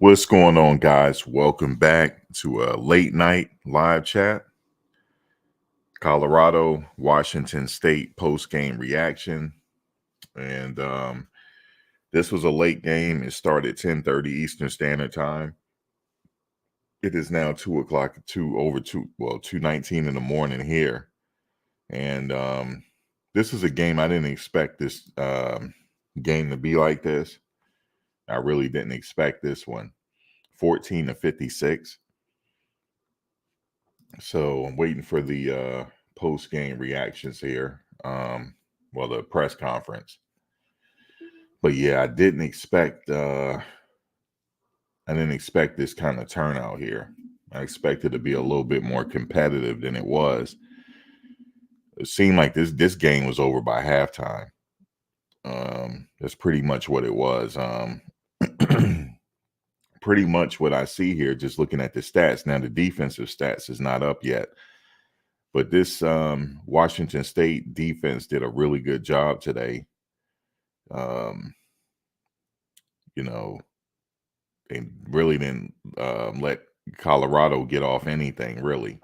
What's going on, guys? Welcome back to a late night live chat. Colorado, Washington State post-game reaction. And this was a late game. It started 10:30 Eastern Standard Time. It is now 2:00, 2:19 in the morning here. And this is a game I didn't expect this game to be like this. I really didn't expect this one. 14-56. So I'm waiting for the post-game reactions here. The press conference. But yeah, I didn't expect this kind of turnout here. I expected to be a little bit more competitive than it was. It seemed like this game was over by halftime. That's pretty much what it was. Pretty much what I see here, just looking at the stats. Now, the defensive stats is not up yet. But this Washington State defense did a really good job today. They really didn't let Colorado get off anything, really.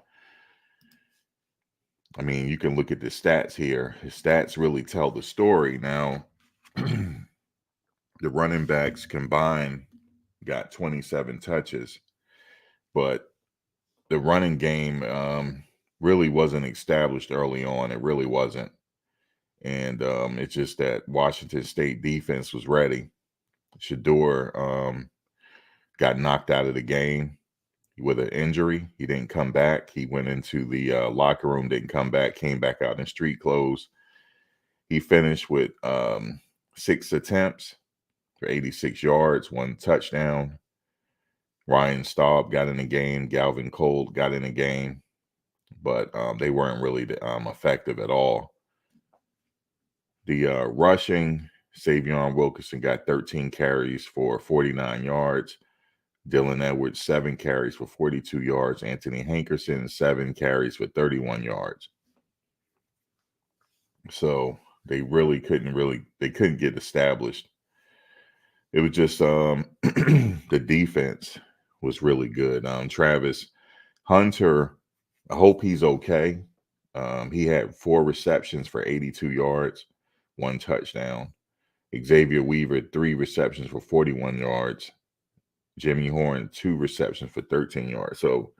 I mean, you can look at the stats here. His stats really tell the story. Now, the running backs combined got 27 touches, but the running game really wasn't established early on. It really wasn't. And it's just that Washington State defense was ready. Shedeur got knocked out of the game with an injury. He didn't come back. He went into the locker room, didn't come back, came back out in street clothes. He finished with 6 attempts for 86 yards, 1 touchdown. Ryan Staub got in the game. Galvin Colt got in the game. But they weren't really effective at all. The rushing, Savion Wilkerson got 13 carries for 49 yards. Dylan Edwards, 7 carries for 42 yards. Anthony Hankerson, 7 carries for 31 yards. So they really couldn't get established. It was just the defense was really good. Travis Hunter, I hope he's okay. He had 4 receptions for 82 yards, 1 touchdown. Xavier Weaver, 3 receptions for 41 yards. Jimmy Horn, 2 receptions for 13 yards. So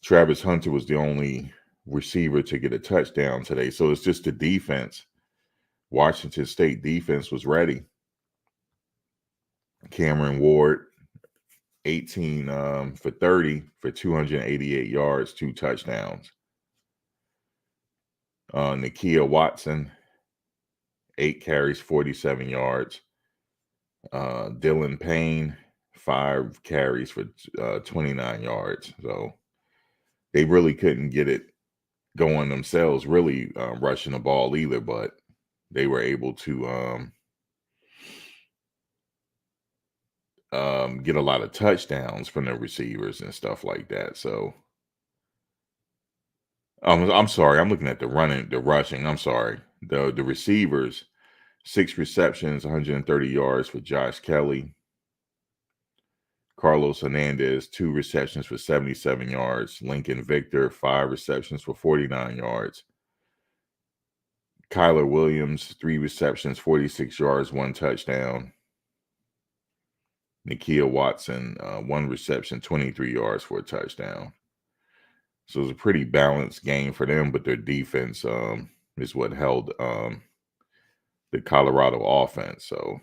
Travis Hunter was the only receiver to get a touchdown today. So it's just the defense. Washington State defense was ready. Cameron Ward, 18 for 30 for 288 yards, 2 touchdowns. Nakia Watson, 8 carries, 47 yards. Dylan Payne, 5 carries for 29 yards. So they really couldn't get it going themselves, really rushing the ball either, but they were able to get a lot of touchdowns from the receivers and stuff like that. So I'm sorry, I'm looking at the rushing. I'm sorry. The receivers, 6 receptions, 130 yards for Josh Kelly. Carlos Hernandez, 2 receptions for 77 yards. Lincoln Victor, 5 receptions for 49 yards. Kyler Williams, 3 receptions, 46 yards, 1 touchdown. Nakia Watson, 1 reception, 23 yards for a touchdown. So it was a pretty balanced game for them, but their defense is what held the Colorado offense. So,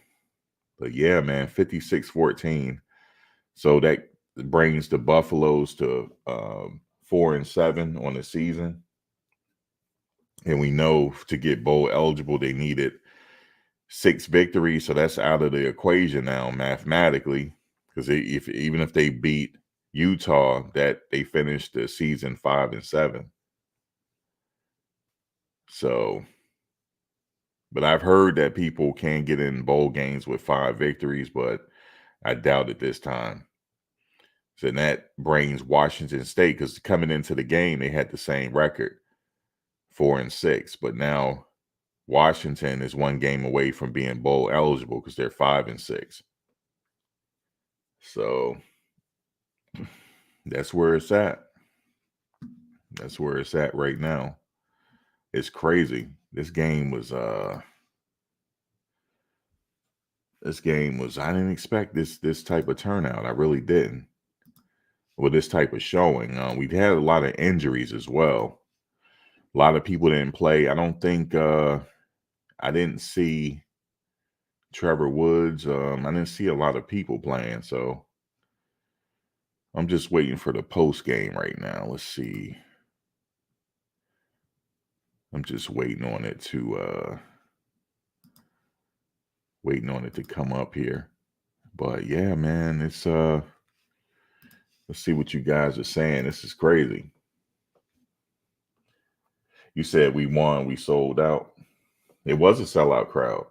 but yeah, man, 56-14. So that brings the Buffaloes to 4-7 on the season. And we know to get bowl eligible, they needed 6 victories. So that's out of the equation now mathematically, because even if they beat Utah, that they finished the season 5-7. So, but I've heard that people can get in bowl games with 5 victories, but I doubt it this time. So that brings Washington State, because coming into the game, they had the same record, 4-6. But now Washington is 1 game away from being bowl eligible because they're 5-6. So that's where it's at. That's where it's at right now. It's crazy. I didn't expect this type of turnout. I really didn't. With this type of showing. We've had a lot of injuries as well. A lot of people didn't play. I don't think I didn't see Trevor Woods. I didn't see a lot of people playing, so I'm just waiting for the post game right now. Let's see. I'm just waiting on it to come up here. But yeah, man, it's let's see what you guys are saying. This is crazy. You said we won, we sold out. It was a sellout crowd.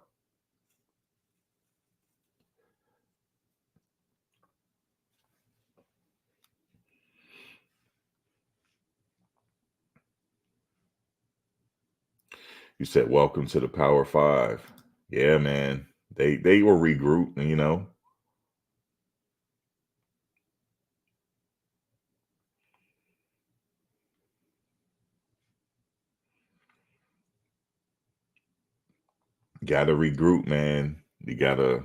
You said welcome to the Power Five. Yeah, man. They were regrouped, you know. Gotta regroup, man. You gotta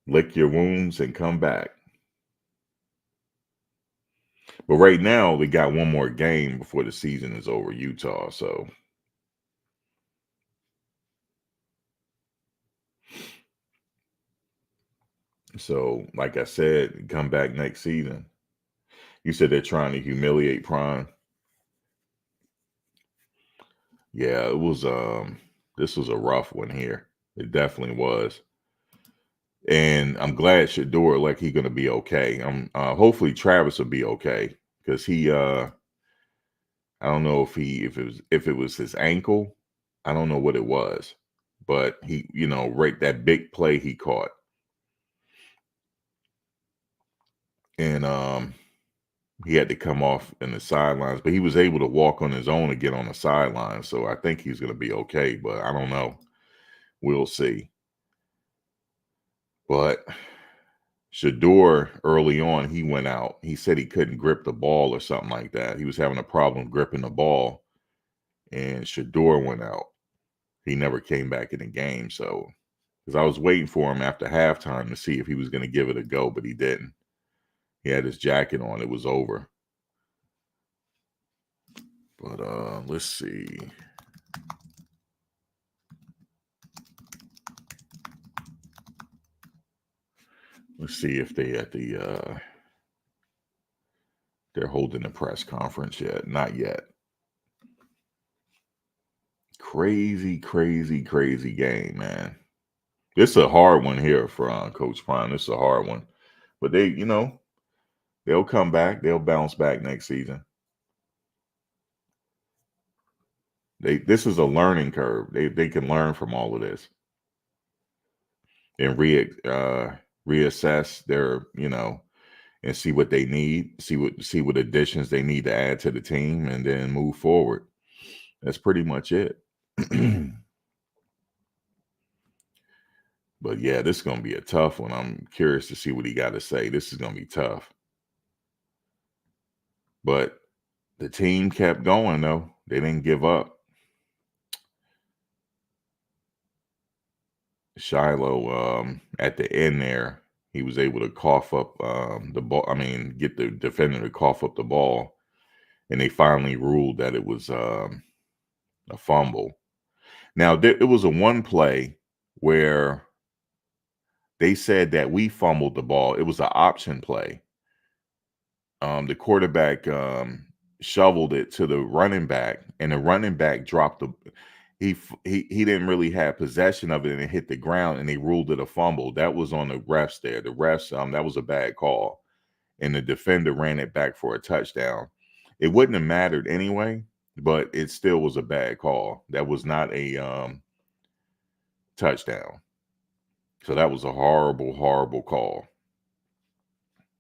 lick your wounds and come back. But right now, we got one more game before the season is over, Utah. So like I said, come back next season. You said they're trying to humiliate Prime. Yeah, it was this was a rough one here. It definitely was. And I'm glad Shedeur, like, he's gonna be okay. Hopefully Travis will be okay because he I don't know if it was his ankle. I don't know what it was, but he, right, that big play he caught. And he had to come off in the sidelines, but he was able to walk on his own and get on the sidelines. So I think he's gonna be okay, but I don't know. We'll see. But Shedeur, early on, he went out. He said he couldn't grip the ball or something like that. He was having a problem gripping the ball, and Shedeur went out. He never came back in the game. So, because I was waiting for him after halftime to see if he was going to give it a go, but he didn't. He had his jacket on. It was over. But let's see. Let's see if they at the they're holding a press conference yet. Not yet. Crazy, crazy, crazy game, man. It's a hard one here for Coach Prime. It's a hard one. But they, they'll come back. They'll bounce back next season. This is a learning curve. They can learn from all of this and reassess their, and see what they need, see what additions they need to add to the team, and then move forward. That's pretty much it. But yeah, this is gonna be a tough one. I'm curious to see what he got to say. This is gonna be tough. But the team kept going though. They didn't give up. Shiloh, at the end there, he was able to cough up the ball. I mean, get the defender to cough up the ball, and they finally ruled that it was a fumble. Now, it was a one play where they said that we fumbled the ball. It was an option play. The quarterback shoveled it to the running back, and the running back dropped the. He didn't really have possession of it, and it hit the ground, and they ruled it a fumble. That was on the refs there. The refs, that was a bad call, and the defender ran it back for a touchdown. It wouldn't have mattered anyway, but it still was a bad call. That was not a touchdown. So that was a horrible, horrible call.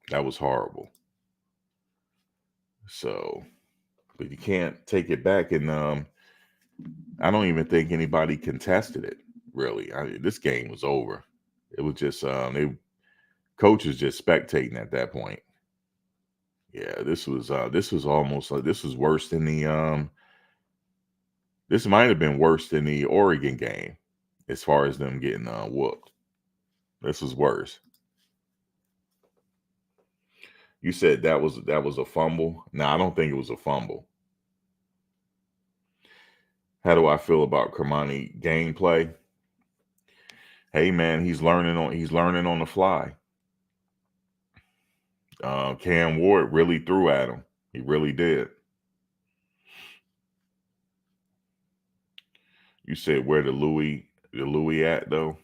That was horrible. So, but you can't take it back, and I don't even think anybody contested it. Really, this game was over. It was just Coach is just spectating at that point. Yeah, this was almost like this was worse than this might have been worse than the Oregon game as far as them getting whooped. This was worse. You said that was a fumble. No, I don't think it was a fumble. How do I feel about Kermani gameplay? Hey man, he's learning on the fly. Cam Ward really threw at him. He really did. You said where the Louis at though?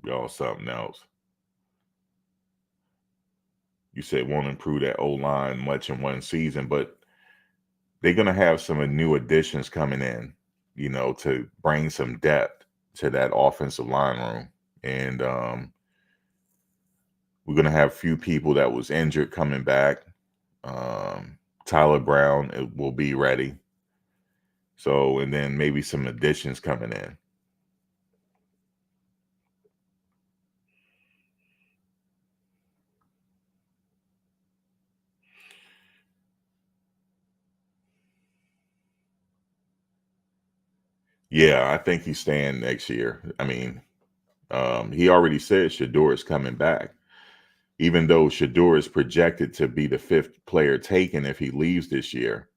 Y'all something else. You said won't improve that O-line much in one season, but they're gonna have some new additions coming in, to bring some depth to that offensive line room. And we're gonna have a few people that was injured coming back. Tyler Brown will be ready. So, and then maybe some additions coming in. Yeah, I think he's staying next year. I mean, he already said Shedeur is coming back, even though Shedeur is projected to be the 5th player taken if he leaves this year.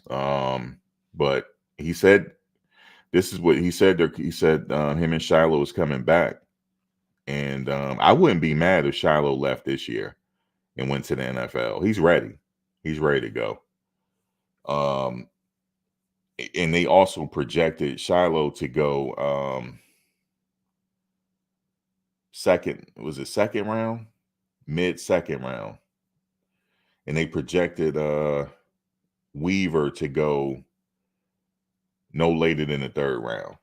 But he said, this is what he said. He said him and Shiloh is coming back. And I wouldn't be mad if Shiloh left this year and went to the NFL. He's ready. He's ready to go. And they also projected Shiloh to go second round, mid-second round. And they projected Weaver to go no later than the 3rd round.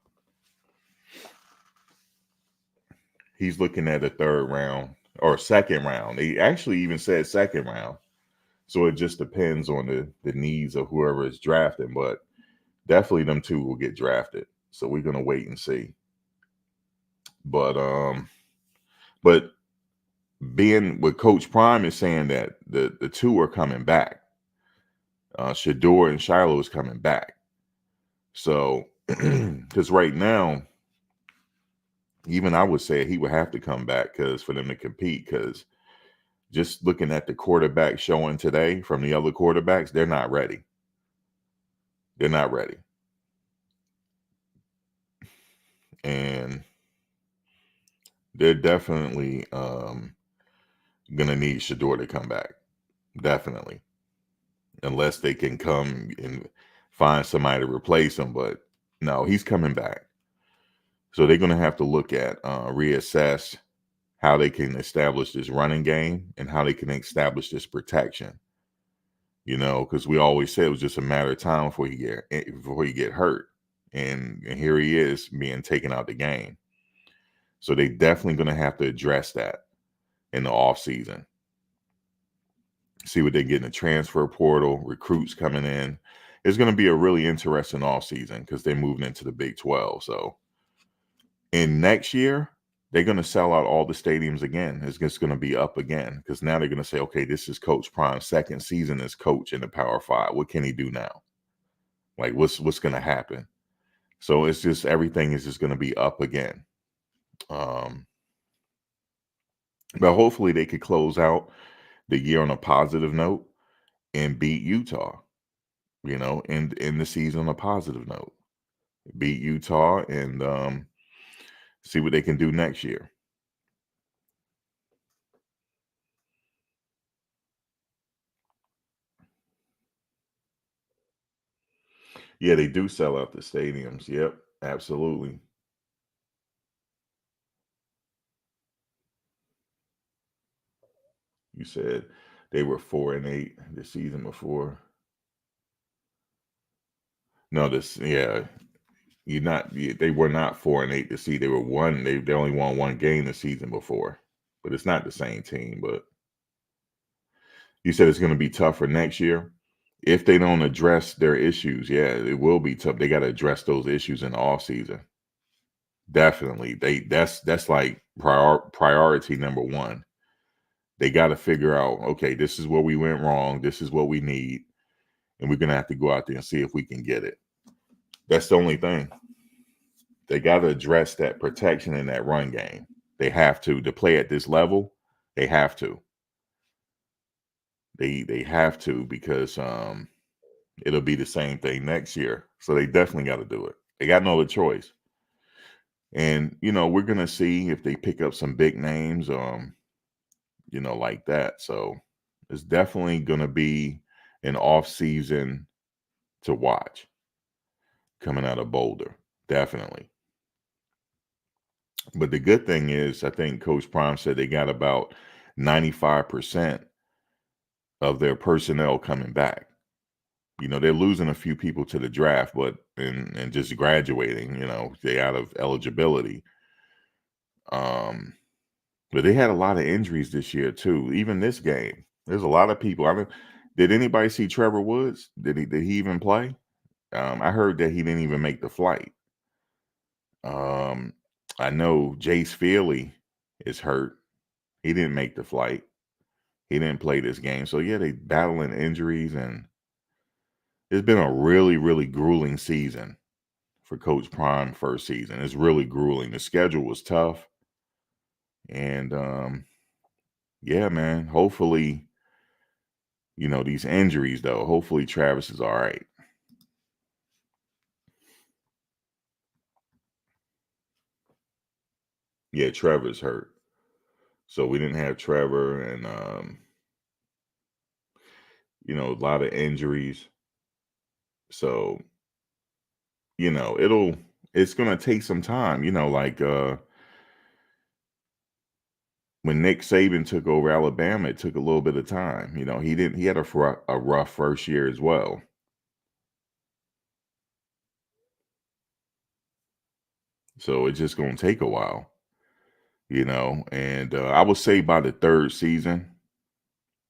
He's looking at a 3rd round or 2nd round. They actually even said 2nd round. So it just depends on the needs of whoever is drafting, but definitely them two will get drafted. So we're gonna wait and see. But being with Coach Prime is saying that the two are coming back. Shedeur and Shiloh is coming back. So because right now, even I would say he would have to come back for them to compete, because just looking at the quarterback showing today from the other quarterbacks, they're not ready. They're not ready. And they're definitely gonna need Shedeur to come back. Definitely. Unless they can come and find somebody to replace him. But no, he's coming back. So they're gonna have to look at reassess how they can establish this running game and how they can establish this protection. Because we always said it was just a matter of time before you get hurt. And here he is being taken out the game. So they definitely going to have to address that in the offseason. See what they get in the transfer portal, recruits coming in. It's going to be a really interesting offseason because they're moving into the Big 12. So in next year, they're going to sell out all the stadiums again. It's just going to be up again because now they're going to say, okay, this is Coach Prime's 2nd season as coach in the Power 5. What can he do now? Like, what's going to happen? So it's just everything is just going to be up again. But hopefully they could close out the year on a positive note and beat Utah, in the season on a positive note. Beat Utah and see what they can do next year. Yeah, they do sell out the stadiums. Yep, absolutely. You said they were 4-8 the season before. No, they were not 4-8 this season. They were one. They only won one game the season before, but it's not the same team. But you said it's going to be tougher next year if they don't address their issues. Yeah, it will be tough. They got to address those issues in the off season. Definitely, that's like priority number one. They got to figure out, okay, this is where we went wrong. This is what we need. And we're going to have to go out there and see if we can get it. That's the only thing. They got to address that protection in that run game. They have to play at this level. They have to. They have to, because it'll be the same thing next year. So they definitely got to do it. They got no other choice. And, we're going to see if they pick up some big names, like that. So it's definitely going to be an off season to watch coming out of Boulder. Definitely. But the good thing is, I think Coach Prime said they got about 95% of their personnel coming back. They're losing a few people to the draft, but and just graduating, they out of eligibility. But they had a lot of injuries this year too. Even this game, there's a lot of people. Did anybody see Trevor Woods? Did he even play? I heard that he didn't even make the flight. I know Jace Feely is hurt. He didn't make the flight. He didn't play this game. So yeah, they battling injuries, and it's been a really, really grueling season for Coach Prime first season. It's really grueling. The schedule was tough. And yeah, man, hopefully, these injuries though, hopefully Travis is all right. Yeah, Trevor's hurt. So we didn't have Trevor, and a lot of injuries. So, it's gonna take some time, like when Nick Saban took over Alabama, it took a little bit of time. He had a rough first year as well. So it's just gonna take a while, and I would say by the third season,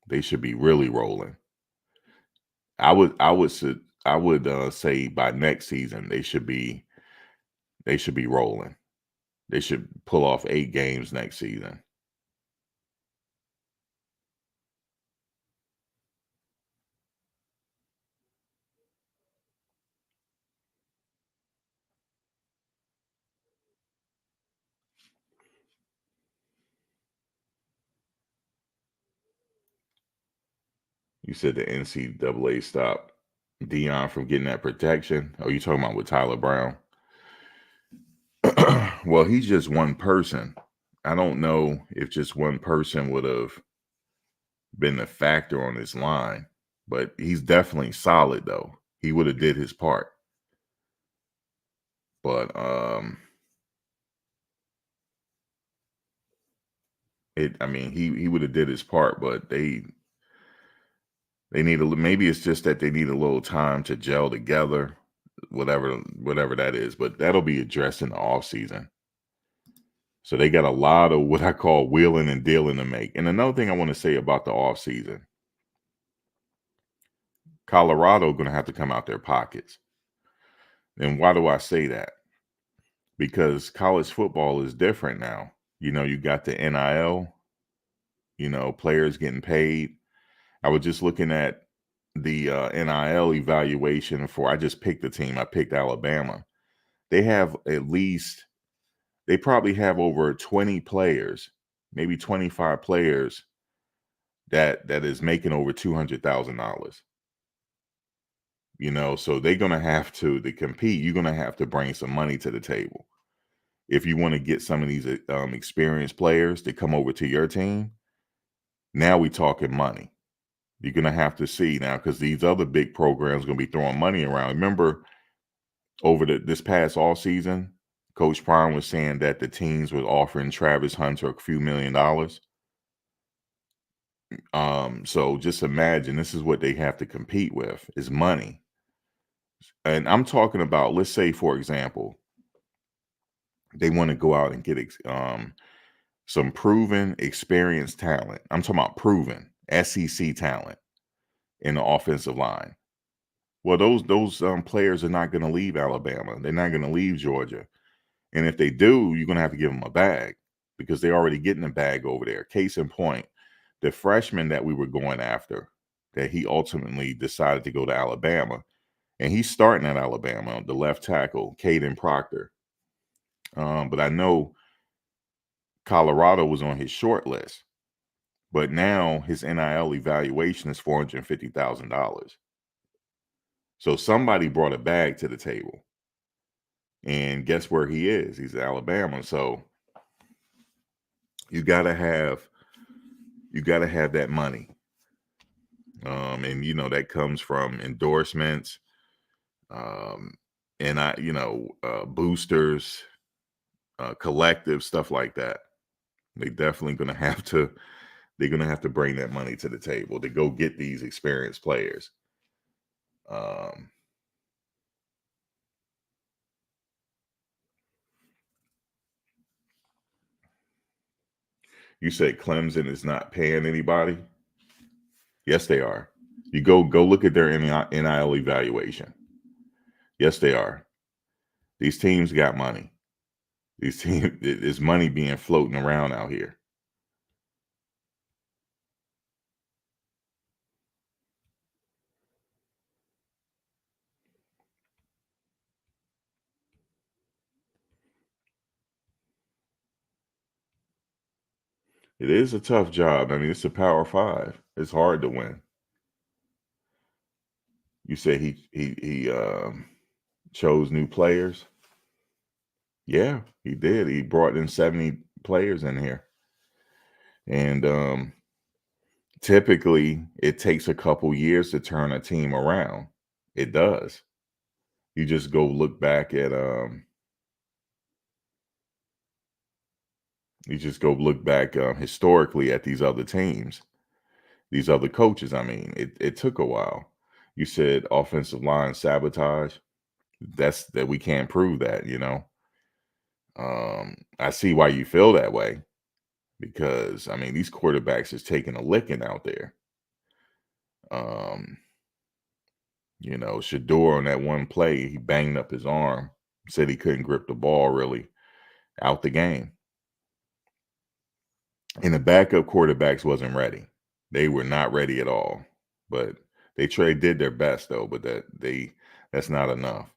they should be really rolling. I would say by next season they should be rolling. They should pull off 8 games next season. You said the NCAA stopped Dion from getting that protection. Oh, you talking about with Tyler Brown? Well, he's just one person. I don't know if just one person would have been the factor on this line, but he's definitely solid though. He would have did his part. But he would have did his part, but they need maybe it's just that they need a little time to gel together, whatever that is, but that'll be addressed in the off season. So they got a lot of what I call wheeling and dealing to make. And another thing I want to say about the off season, Colorado going to have to come out their pockets. And why do I say that? Because college football is different now. You got the NIL, players getting paid. I was just looking at the NIL evaluation I just picked the team. I picked Alabama. They probably have over 20 players, maybe 25 players that is making over $200,000. So they're going to have to compete. You're going to have to bring some money to the table. If you want to get some of these experienced players to come over to your team, now we talking money. You're going to have to see now, because these other big programs are going to be throwing money around. Remember, over this past all season, Coach Prime was saying that the teams were offering Travis Hunter a few $1 million. So just imagine, this is what they have to compete with, is money. And I'm talking about, let's say, for example, they want to go out and get some proven, experienced talent. I'm talking about proven SEC talent in the offensive line. Well, those players are not going to leave Alabama. They're not going to leave Georgia. And if they do, you're going to have to give them a bag, because they're already getting a bag over there. Case in point, the freshman that we were going after, that he ultimately decided to go to Alabama, and he's starting at Alabama, the left tackle, Caden Proctor. But I know Colorado was on his short list, but now his NIL evaluation is $450,000. So somebody brought a bag to the table, and guess where he is? He's at Alabama. So you gotta have that money, and that comes from endorsements, and boosters, collective stuff like that. They definitely gonna have to. They're gonna have to bring that money to the table to go get these experienced players. You said Clemson is not paying anybody. Yes, they are. You go look at their NIL evaluation. Yes, they are. These teams got money. These teams, there's money being floating around out here. It is a tough job. I mean, it's a Power Five. It's hard to win. You say he chose new players. Yeah, he did. He brought in 70 players in here, and typically it takes a couple years to turn a team around. It does. You just go look back at historically at these other teams, these other coaches. I mean, it took a while. You said offensive line sabotage. That we can't prove that. I see why you feel that way, because I mean these quarterbacks is taking a licking out there. Um, Shedeur on that one play, he banged up his arm, said he couldn't grip the ball really, out the game. And the backup quarterbacks wasn't ready. They were not ready at all. But they did their best though, but that's not enough.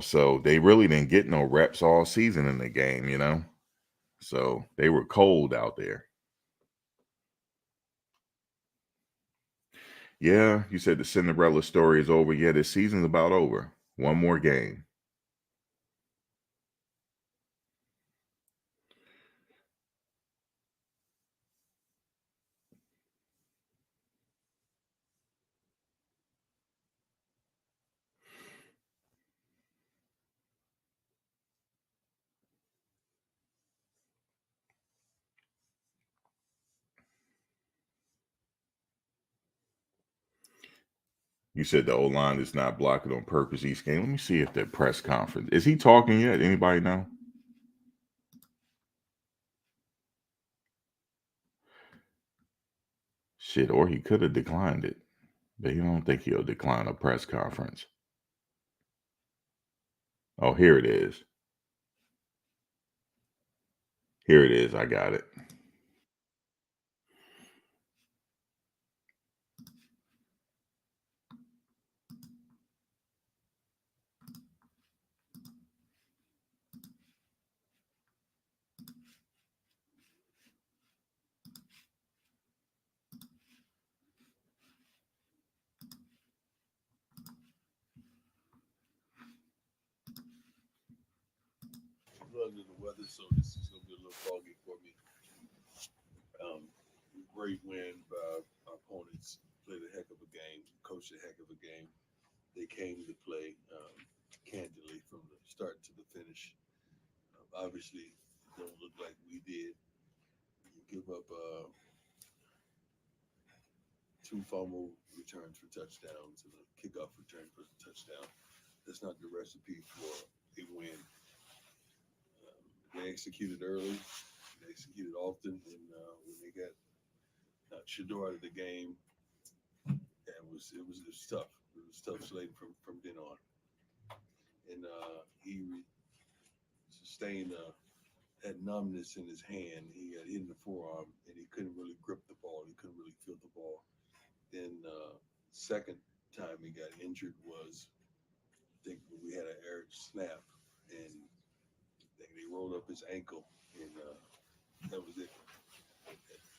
So they really didn't get no reps all season in the game. So they were cold out there. Yeah, you said the Cinderella story is over. Yeah, the season's about over. One more game. You said the O-line is not blocking on purpose each game. Let me see if the press conference. Is he talking yet? Anybody know? Shit, or he could have declined it. But you don't think he'll decline a press conference. Oh, here it is. Here it is. I got it. Under the weather, so this is gonna be a little foggy for me. Great win by our opponents. Played a heck of a game, coached a heck of a game. They came to play candidly from the start to the finish. Obviously, don't look like we did. You give up two fumble returns for touchdowns and a kickoff return for the touchdown. That's not the recipe for a win. They executed early. They executed often, and when they got Shedeur out of the game, it was tough. It was tough sledding from then on, and he sustained had numbness in his hand. He got hit in the forearm, and he couldn't really grip the ball. He couldn't really feel the ball. Then second time he got injured was, I think, when we had an air snap, and they rolled up his ankle, and that was it.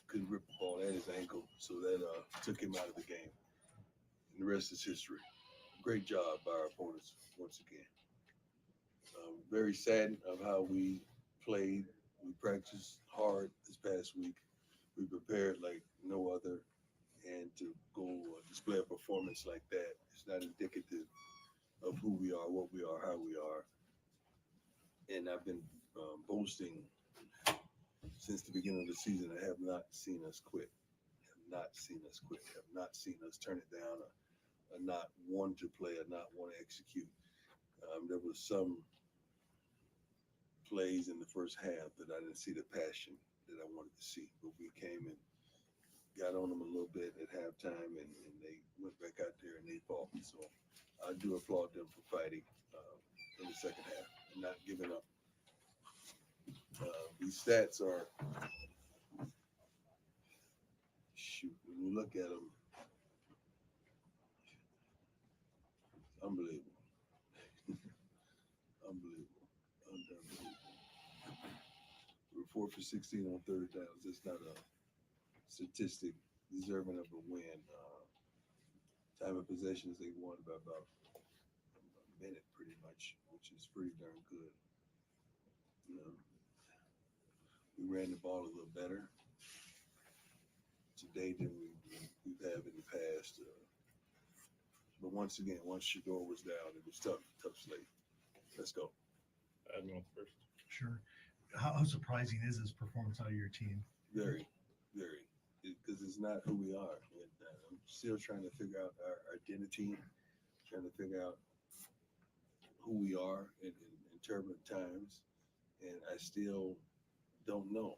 Couldn't grip the ball at his ankle, so that took him out of the game. And the rest is history. Great job by our opponents once again. Very saddened of how we played. We practiced hard this past week. We prepared like no other, and to go display a performance like that is not indicative of who we are, what we are, how we are. And I've been boasting since the beginning of the season. I have not seen us quit. Have not seen us quit. Have not seen us turn it down, or not want to play, or not want to execute. There was some plays in the first half that I didn't see the passion that I wanted to see, but we came and got on them a little bit at halftime, and they went back out there and they fought. So I do applaud them for fighting in the second half and not giving up. These stats are, shoot, when you look at them, unbelievable. Unbelievable. Unbelievable. We're 4 for 16 on third downs. That's not a statistic deserving of a win. Time of possessions, they won by about a minute, pretty much, which is pretty darn good. You know, we ran the ball a little better today than we've had in the past. But once again, once Shedeur was down, it was tough slate. Let's go. Admiral first. Sure. How surprising is this performance out of your team? Very, very, because it's not who we are. And, I'm still trying to figure out our identity, trying to figure out who we are in turbulent times, and I still don't know.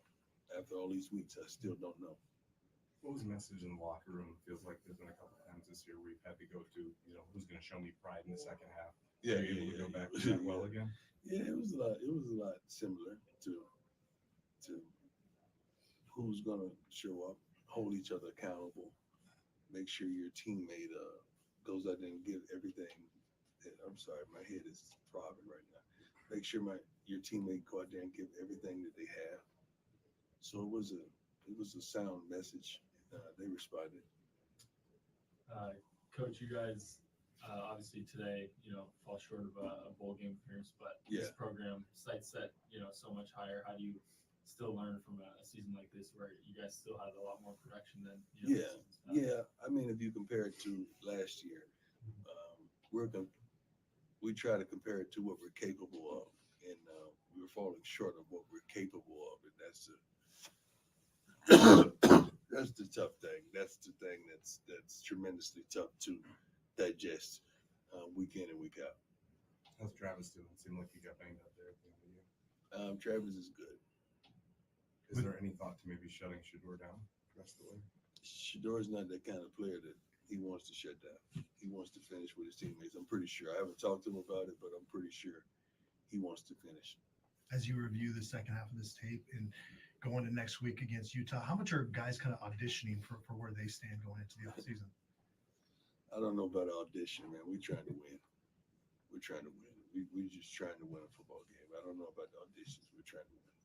After all these weeks, I still don't know. What was the message in the locker room? It feels like there's been a couple times this year we've had to go to, who's going to show me pride in the second half. Yeah, Are you able to go back to that well again? Yeah, it was a lot. It was a lot similar to who's gonna show up, hold each other accountable, make sure your teammate goes out there and give everything. And I'm sorry, my head is throbbing right now. Make sure your teammate go out there and give everything that they have. So it was a sound message. They responded. Coach, you guys obviously today, fall short of a bowl game appearance, but this program sights set, so much higher. How do you still learn from a season like this where you guys still have a lot more production than Yeah. I mean, if you compare it to last year, we try to compare it to what we're capable of, and we're falling short of what we're capable of, and that's the tough thing. That's the thing that's tremendously tough to digest week in and week out. How's Travis doing? It seemed like he got banged up there at the end of the year. Travis is good. Is there any thought to maybe shutting Shedeur down the rest of the way? Shedeur's not that kind of player that he wants to shut down. He wants to finish with his teammates. I'm pretty sure. I haven't talked to him about it, but I'm pretty sure he wants to finish. As you review the second half of this tape and going to next week against Utah, how much are guys kind of auditioning for where they stand going into the offseason? I don't know about audition, man. We're trying to win. We're trying to win. We're just trying to win a football game. I don't know about the auditions. We're trying to win.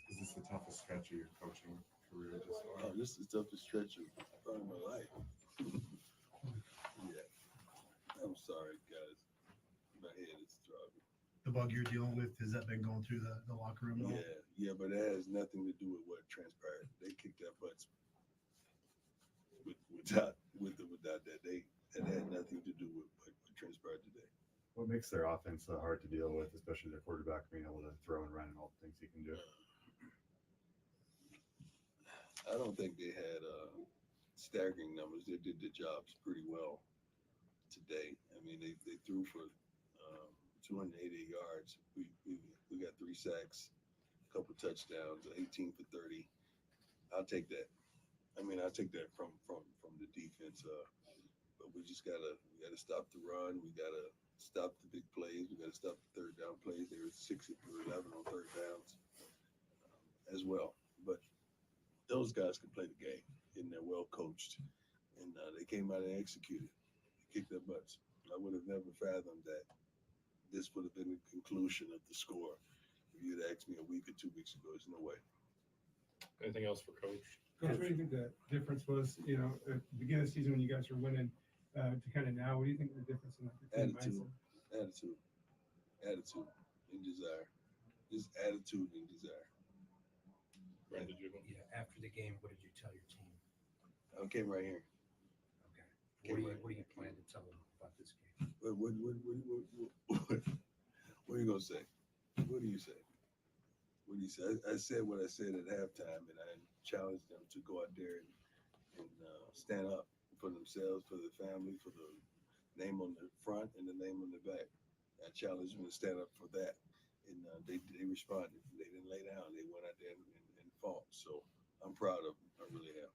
Is this the toughest stretch of your coaching career this far? Oh, this is the toughest stretch of probably my life. Yeah. I'm sorry, guys. My head is throbbing. The bug you're dealing with, has that been going through the locker room at all? Yeah, but it has nothing to do with what transpired. They kicked our butts without that. That had nothing to do with what transpired today. What makes their offense so hard to deal with, especially their quarterback being able to throw and run and all the things he can do? I don't think they had staggering numbers. They did their jobs pretty well today. I mean, they threw for 280 yards. We got 3 sacks, a couple touchdowns, 18 for 30. I'll take that. I mean, I'll take that from the defense. But we gotta stop the run. We gotta stop the big plays. We gotta stop the third down plays. They were 6 for 11 on third downs. well. But those guys can play the game, and they're well coached, and they came out and executed, kicked their butts. I would have never fathomed that this would have been the conclusion of the score if you'd asked me a week or 2 weeks ago. There's no way. Anything else for Coach? Coach, what do you think the difference was, at the beginning of the season when you guys were winning to kind of now? What do you think the difference in like your team Attitude, mindset? attitude, and desire. Just attitude and desire. Brandon, did you go? Yeah, after the game, what did you tell your team? I came right here. Okay. What do you plan to tell them about this game? What are you gonna say? What do you say? What do you say? I said what I said at halftime, and I challenged them to go out there and stand up for themselves, for the family, for the name on the front and the name on the back. I challenged them to stand up for that, and they responded. They didn't lay down. They went out there and fought. So I'm proud of them. I really am.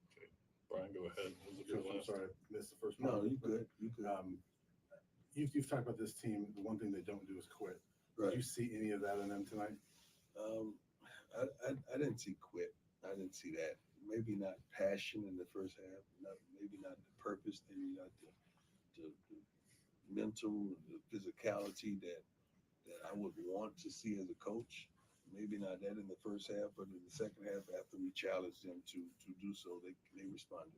Brian, go ahead. What was the Coach, I'm last? sorry, I missed the first part. No, you good. You good. You've talked about this team. The one thing they don't do is quit. Right. Did you see any of that in them tonight? I didn't see quit. I didn't see that. Maybe not passion in the first half. Maybe not the purpose. Maybe not the mental, the physicality that I would want to see as a coach. Maybe not that in the first half, but in the second half, after we challenged them to do so, they responded.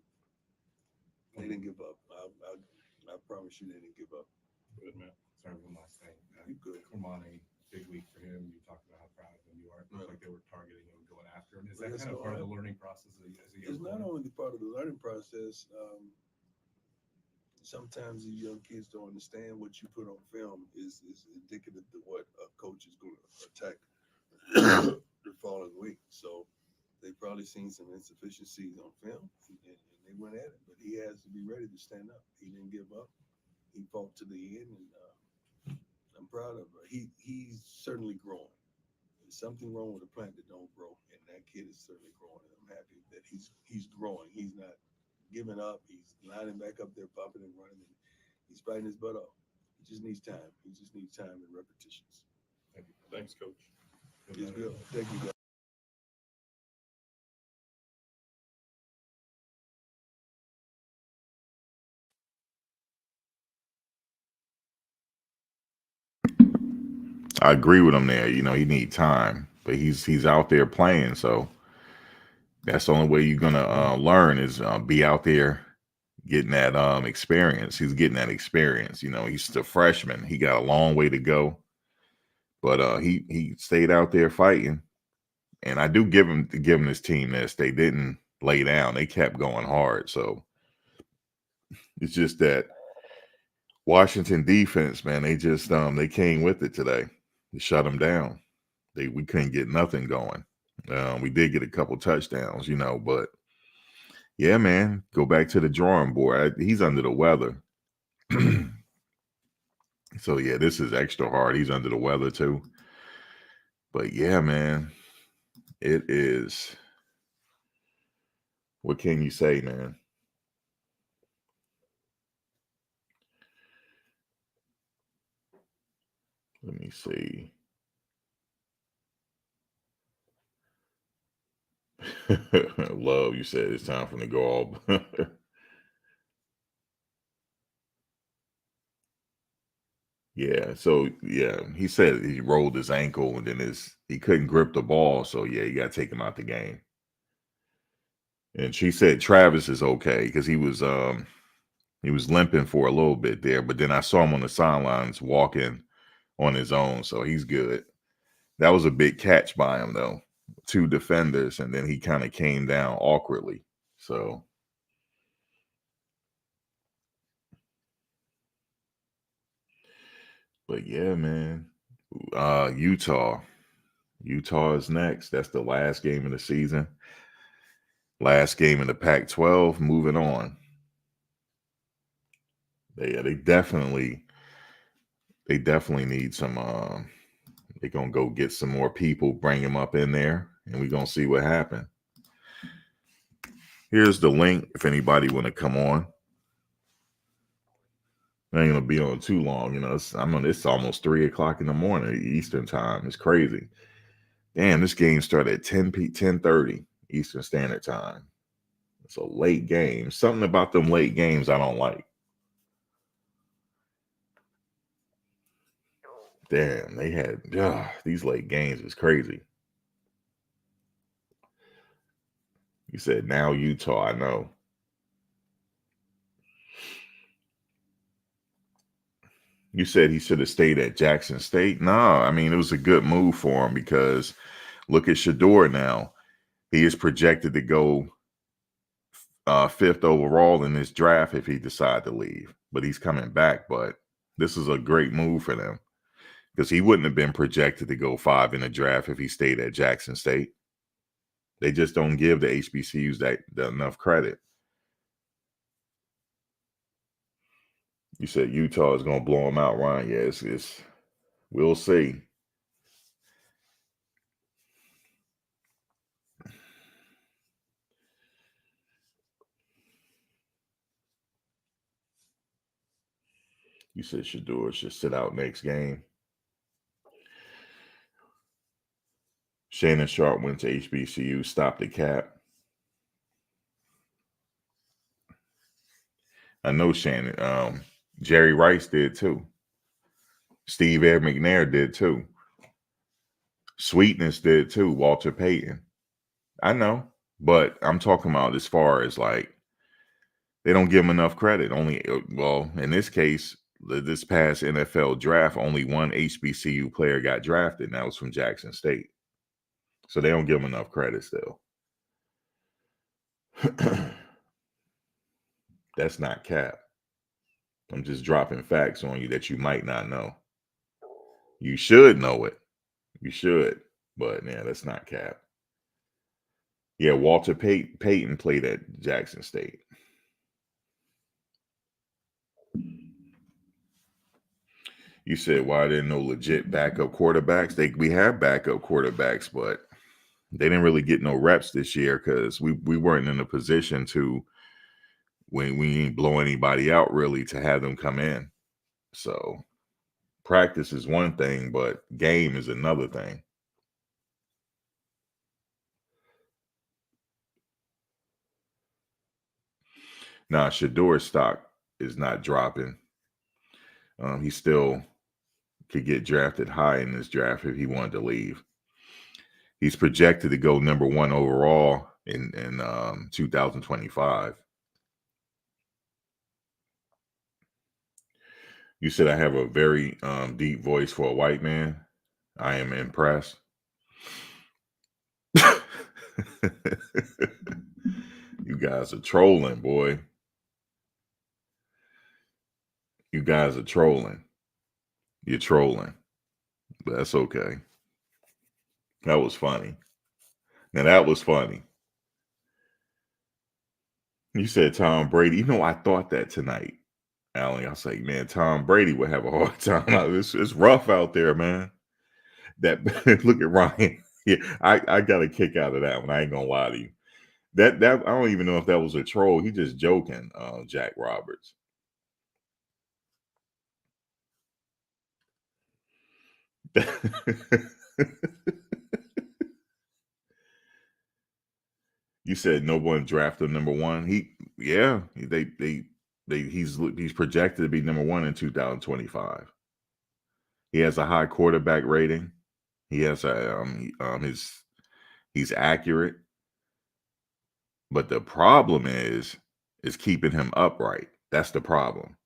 They didn't give up. I promise you, they didn't give up. Good, man. Sorry, one last thing. You good. Cormani, big week for him. You talked about how proud of him you are. It looked Right. like they were targeting him and going after him. Is Well, that that's kind of all part of right. the learning process as a It's not only part of the learning process. Sometimes these young kids don't understand what you put on film is indicative of what a coach is going to attack the following week. So they've probably seen some insufficiencies on film, and they went at it. But he has to be ready to stand up. He didn't give up. He fought to the end, and I'm proud of him. He's certainly growing. There's something wrong with a plant that don't grow, and that kid is certainly growing. And I'm happy that he's growing. He's not giving up. He's lining back up there, popping and running, and he's fighting his butt off. He just needs time. He just needs time and repetitions. Thanks, Coach. He's good. Thank you, guys. I agree with him there. He need time, but he's out there playing, so that's the only way you're gonna learn is be out there getting that experience. He's getting that experience. He's the freshman. He got a long way to go, but he stayed out there fighting, and I do give him his team this. They didn't lay down. They kept going hard. So it's just that Washington defense, man. They just they came with it today. They shut them down. We couldn't get nothing going. We did get a couple touchdowns, but yeah, man, go back to the drawing board. He's under the weather. So yeah, this is extra hard. He's under the weather too. But yeah, man, it is. What can you say, man? Let me see. Love, you said it's time for him to go all. Yeah, so yeah, he said he rolled his ankle and then he couldn't grip the ball, so yeah, you got to take him out the game. And she said Travis is okay because he was limping for a little bit there, but then I saw him on the sidelines walking on his own, so he's good. That was a big catch by him though, 2 defenders, and then he kind of came down awkwardly. So but yeah, man. Utah is next. That's the last game of the season. Last game in the Pac-12. Moving on. They definitely need some. They're gonna go get some more people, bring them up in there, and we're gonna see what happens. Here's the link if anybody want to come on. I ain't gonna be on too long, it's almost 3:00 in the morning Eastern time. It's crazy. Damn, this game started at 10:30 Eastern Standard Time. It's a late game. Something about them late games I don't like. Damn, they had these late games is crazy. You said now Utah, I know. You said he should have stayed at Jackson State. No, I mean, it was a good move for him because look at Shedeur now. He is projected to go 5th overall in this draft if he decides to leave. But he's coming back. But this is a great move for them because he wouldn't have been projected to go 5 in the draft if he stayed at Jackson State. They just don't give the HBCUs that enough credit. You said Utah is going to blow them out, Ryan. Yeah, it's we'll see. You said Shedeur should sit out next game. Shannon Sharp went to HBCU, stopped the cap. I know Shannon. Jerry Rice did too. Steve Air McNair did too. Sweetness did too. Walter Payton. I know, but I'm talking about as far as like they don't give him enough credit. Well, in this case, this past NFL draft, only one HBCU player got drafted, and that was from Jackson State. So they don't give him enough credit still. That's not cap. I'm just dropping facts on you that you might not know. You should know it. You should. But yeah, that's not cap. Yeah, Walter Payton played at Jackson State. You said, why didn't no legit backup quarterbacks? We have backup quarterbacks, but they didn't really get no reps this year because we weren't in a position to, when we didn't blow anybody out really, to have them come in. So practice is one thing, but game is another thing. Now, Shedeur's stock is not dropping. He still could get drafted high in this draft if he wanted to leave. He's projected to go number 1 overall in 2025. You said I have a very deep voice for a white man. I am impressed. You guys are trolling, boy. You guys are trolling. You're trolling. But that's okay. That was funny. Now that was funny. You said Tom Brady. You know, I thought that tonight, Alan. I was like, man, Tom Brady would have a hard time. It's rough out there, man. That look at Ryan. Yeah, I got a kick out of that one. I ain't gonna lie to you. That I don't even know if that was a troll. He just joking, Jack Roberts. You said no one drafted number 1. He's projected to be number 1 in 2025. He has a high quarterback rating. He has he's accurate. But the problem is keeping him upright. That's the problem.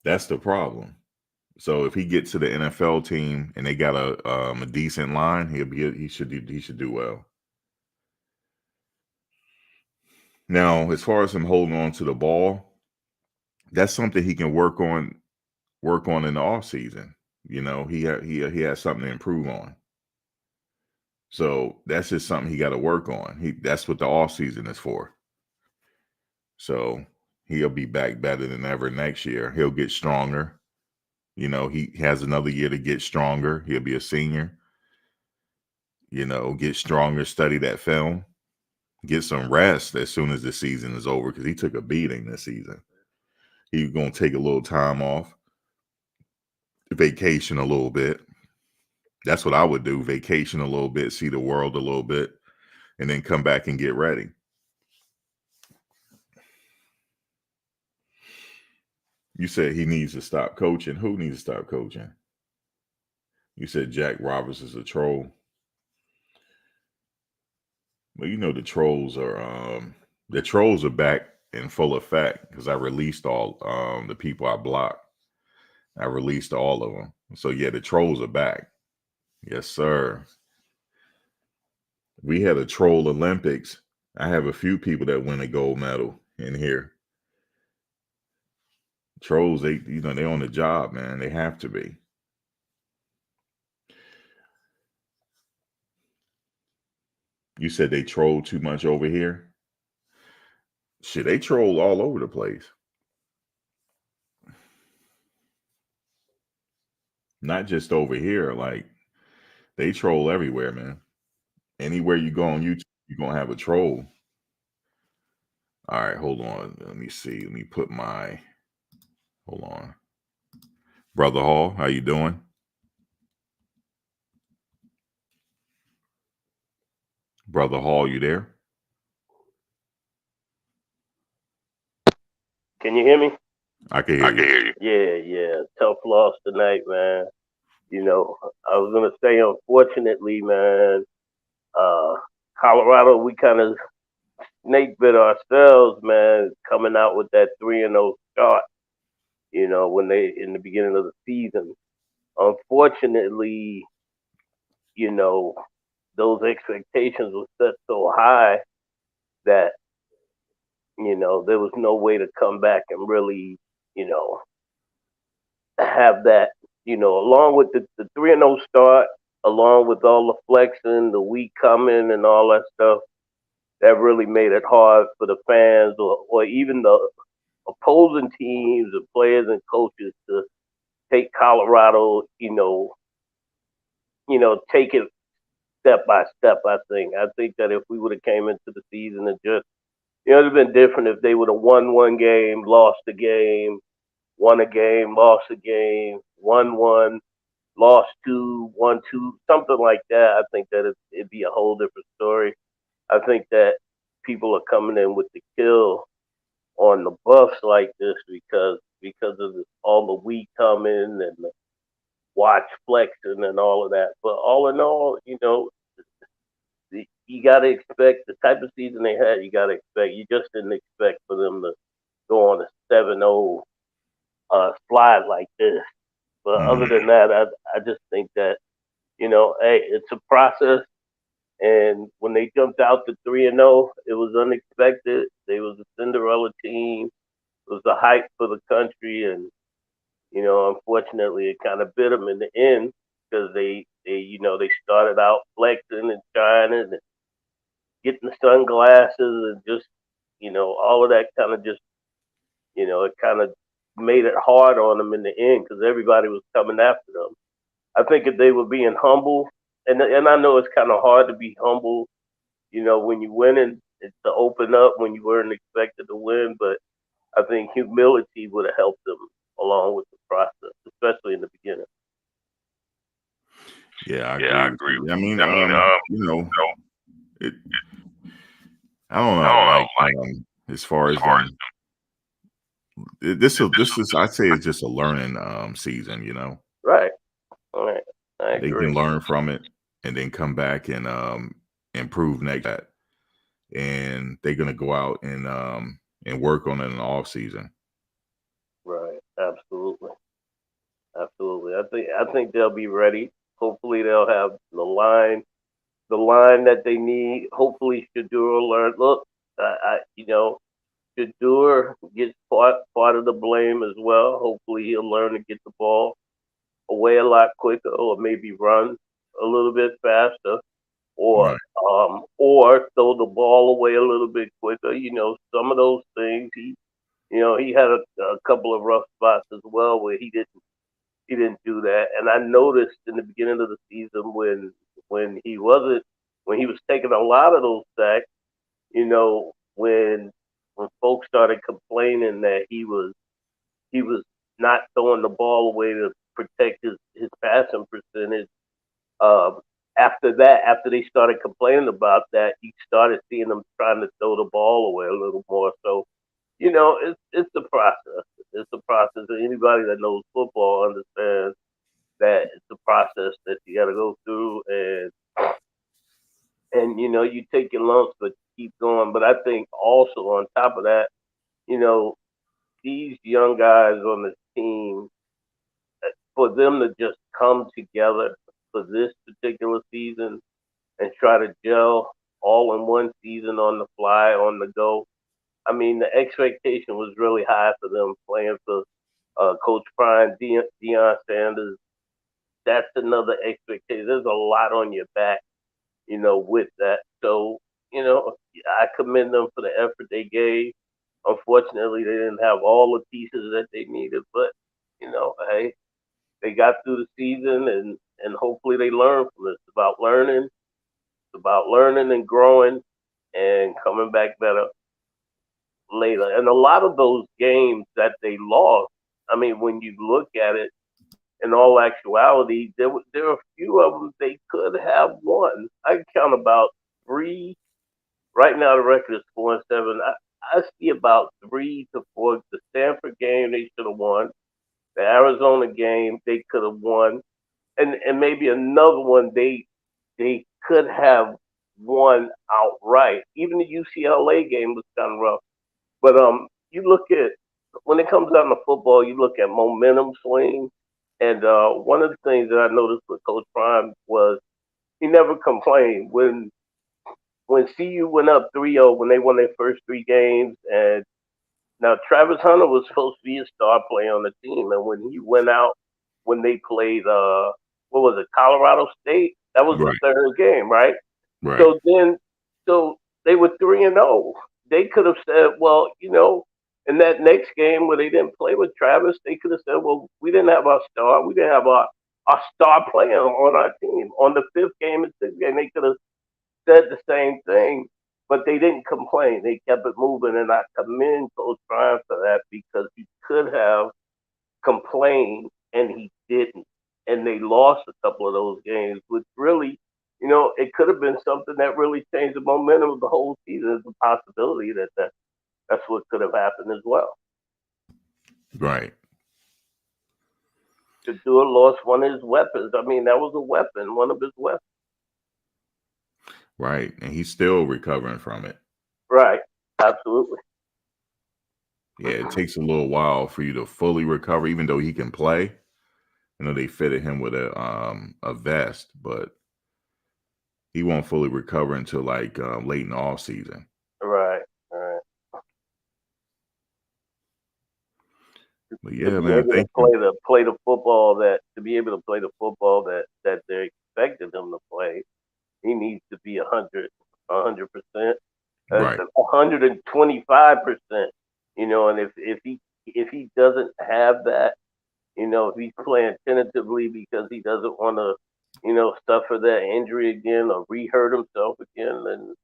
That's the problem. So if he gets to the NFL team and they got a decent line, he should do well. Now, as far as him holding on to the ball, that's something he can work on in the off season. You know, he has something to improve on. So that's just something he got to work on. That's what the off season is for. So he'll be back better than ever next year. He'll get stronger. You know, he has another year to get stronger. He'll be a senior. You know, get stronger, study that film, get some rest as soon as the season is over because he took a beating this season. He's going to take a little time off, vacation a little bit, That's what I would do. Vacation a little bit, see the world a little bit, and then come back and get ready. You said he needs to stop coaching. Who needs to stop coaching? You said Jack Roberts is a troll. Well, you know the trolls are back in full effect because I released all the people I blocked. I released all of them. So yeah, the trolls are back. Yes, sir. We had a troll Olympics. I have a few people that win a gold medal in here. Trolls, they're on the job, man. They have to be. You said they troll too much over here? Shit, they troll all over the place. Not just over here. Like, they troll everywhere, man. Anywhere you go on YouTube, you're going to have a troll. All right, hold on. Let me see. Let me put my... Hold on. Brother Hall, how you doing? Brother Hall, you there? Can you hear me? I can hear you. Yeah. Tough loss tonight, man. You know, I was gonna say, unfortunately, man, Colorado, we kind of snake bit ourselves, man, coming out with that 3-0 start. You know, when they in the beginning of the season. Unfortunately, you know, those expectations were set so high that there was no way to come back and really, have that, along with the 3-0 start, along with all the flexing, the week coming, and all that stuff, that really made it hard for the fans or even the opposing teams and players and coaches to take Colorado, take it step by step. I think that if we would have came into the season and just, it'd have been different if they would have won one game, lost a game, won a game, lost a game, won one, lost two, won two, something like that. I think that it'd be a whole different story. I think that people are coming in with the kill on the Buffs like this because of all the week coming and the watch flexing and all of that. But all in all, you got to expect the type of season they had. You got to expect. You just didn't expect for them to go on a 7-0 slide like this. But other than that, I just think that hey, it's a process. And when they jumped out to 3-0, it was unexpected. They was a Cinderella team. It was the hype for the country, and unfortunately, it kind of bit them in the end because they started out flexing and shining and getting the sunglasses and just all of that kind of just it kind of made it hard on them in the end because everybody was coming after them. I think if they were being humble, and I know it's kind of hard to be humble, when you're winning, it's to open up when you weren't expected to win. But I think humility would have helped them along with the process, especially in the beginning. Yeah, I agree. I mean, it. I don't know, as far as them, this is I'd say it's just a learning season. Right. All right. I They agree. can learn from it and then come back and improve next. And they're gonna go out and work on it in the off season. Right. Absolutely. I think they'll be ready. Hopefully they'll have the line that they need. Hopefully Shedeur will learn. Look, Shedeur gets part of the blame as well. Hopefully he'll learn to get the ball away a lot quicker, or maybe run a little bit faster, or Right. or throw the ball away a little bit quicker. Some of those things he had a couple of rough spots as well where he didn't do that. And I noticed in the beginning of the season when he was taking a lot of those sacks, when folks started complaining that he was not throwing the ball away to protect his passing percentage, After that, after they started complaining about that, you started seeing them trying to throw the ball away a little more. So, it's the process. It's the process. And anybody that knows football understands that it's a process that you got to go through, and you take your lumps, but you keep going. But I think also on top of that, you know, these young guys on the team, for them to just come together for this particular season and try to gel all in one season on the fly, on the go. I mean, the expectation was really high for them playing for Coach Prime, Deion Sanders. That's another expectation. There's a lot on your back, with that. So, I commend them for the effort they gave. Unfortunately, they didn't have all the pieces that they needed, but hey, they got through the season, and hopefully they learn from this. It's about learning. It's about learning and growing and coming back better later. And a lot of those games that they lost, I mean, when you look at it, in all actuality, there are a few of them they could have won. I can count about three. Right now, the record is 4-7. I see about 3 to 4. The Stanford game they should have won. The Arizona game they could have won, and maybe another one they could have won outright. Even the UCLA game was kind of rough. But you look at when it comes down to football, you look at momentum swing. And one of the things that I noticed with Coach Prime was he never complained when CU went up 3-0 when they won their first 3 games. And now Travis Hunter was supposed to be a star player on the team, and when he went out when they played what was it, Colorado State? That was the third game, right? Right. So they were 3-0. They could have said, well, in that next game where they didn't play with Travis, they could have said, well, we didn't have our star. We didn't have our star player on our team. On the 5th game and 6th game, they could have said the same thing, but they didn't complain. They kept it moving, and I commend Coach Prime for that because he could have complained, and he didn't. And they lost a couple of those games, which really, it could have been something that really changed the momentum of the whole season. It's a possibility that's what could have happened as well. Right. Shedeur lost one of his weapons. I mean, that was a weapon, one of his weapons. Right. And he's still recovering from it. Right. Absolutely. Yeah, it takes a little while for you to fully recover, even though he can play. They fitted him with a vest, but he won't fully recover until like late in the off season. Right. But yeah, to be man, able to play the football that they're expecting him to play, he needs to be 100%, right. 125%. And if he doesn't have that, if he's playing tentatively because he doesn't want to, suffer that injury again or re-hurt himself again, then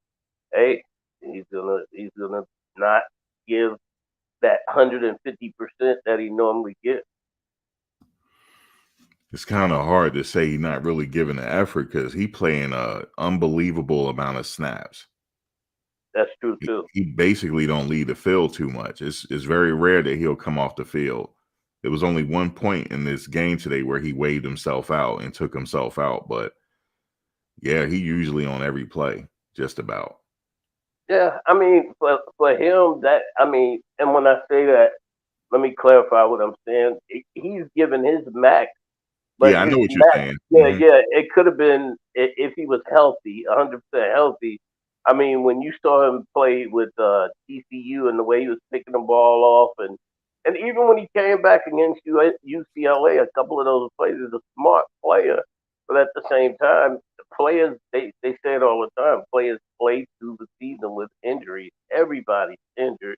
hey, he's gonna not give that 150% that he normally gets. It's kind of hard to say he's not really giving the effort because he playing a unbelievable amount of snaps. That's true too. He basically don't leave the field too much. It's very rare that he'll come off the field. There was only one point in this game today where he waved himself out and took himself out, but yeah, he usually on every play, just about. Yeah, I mean, for him, and when I say that, let me clarify what I'm saying. He's given his max. But yeah, I know what you're saying. Yeah, it could have been if he was healthy, 100% healthy. I mean, when you saw him play with TCU and the way he was picking the ball off, and even when he came back against UCLA, a couple of those plays, he's a smart player. But at the same time, the players, they say it all the time, players play through the season with injuries. Everybody's injured.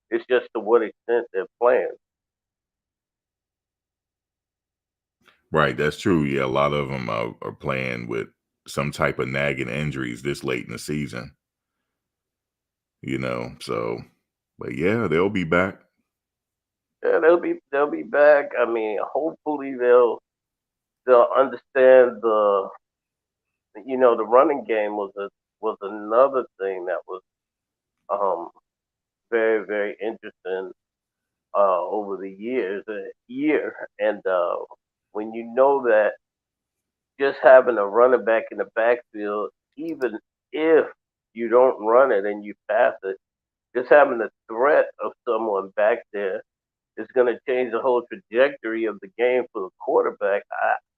It's just to what extent they're playing. Right, that's true. Yeah, a lot of them are playing with some type of nagging injuries this late in the season. So, but yeah, they'll be back. Yeah, they'll be back. I mean, hopefully they'll understand the the running game was another thing that was um, very, very interesting over the year. And when you know that just having a running back in the backfield, even if you don't run it and you pass it, just having the threat of someone back there is going to change the whole trajectory of the game for the quarterback.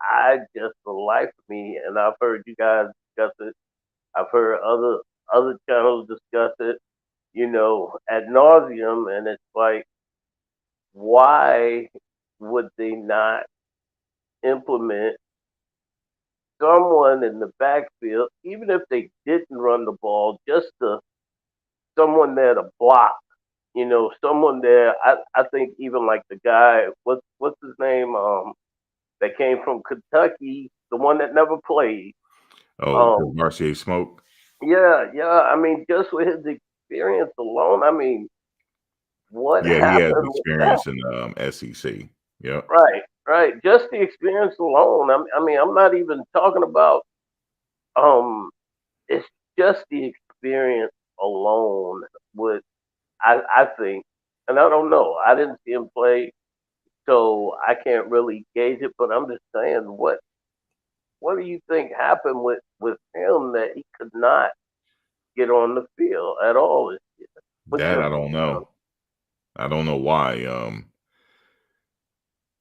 I just, for the life of me, and I've heard you guys discuss it. I've heard other channels discuss it, ad nauseum, and it's like, why would they not implement someone in the backfield, even if they didn't run the ball, just someone there to block, someone there. I think even like the guy, what's his name, that came from Kentucky, the one that never played. Oh, Marcia Smoke. Yeah, yeah. I mean, just with his experience alone, I mean, what Yeah, he has happened with that? experience in SEC. Yep. Right, right. Just the experience alone. I mean, I'm not even talking about. It's just the experience alone. Would I think, and I don't know. I didn't see him play, so I can't really gauge it. But I'm just saying, what do you think happened with him that he could not get on the field at all this year? What's That your I don't know. I don't know why.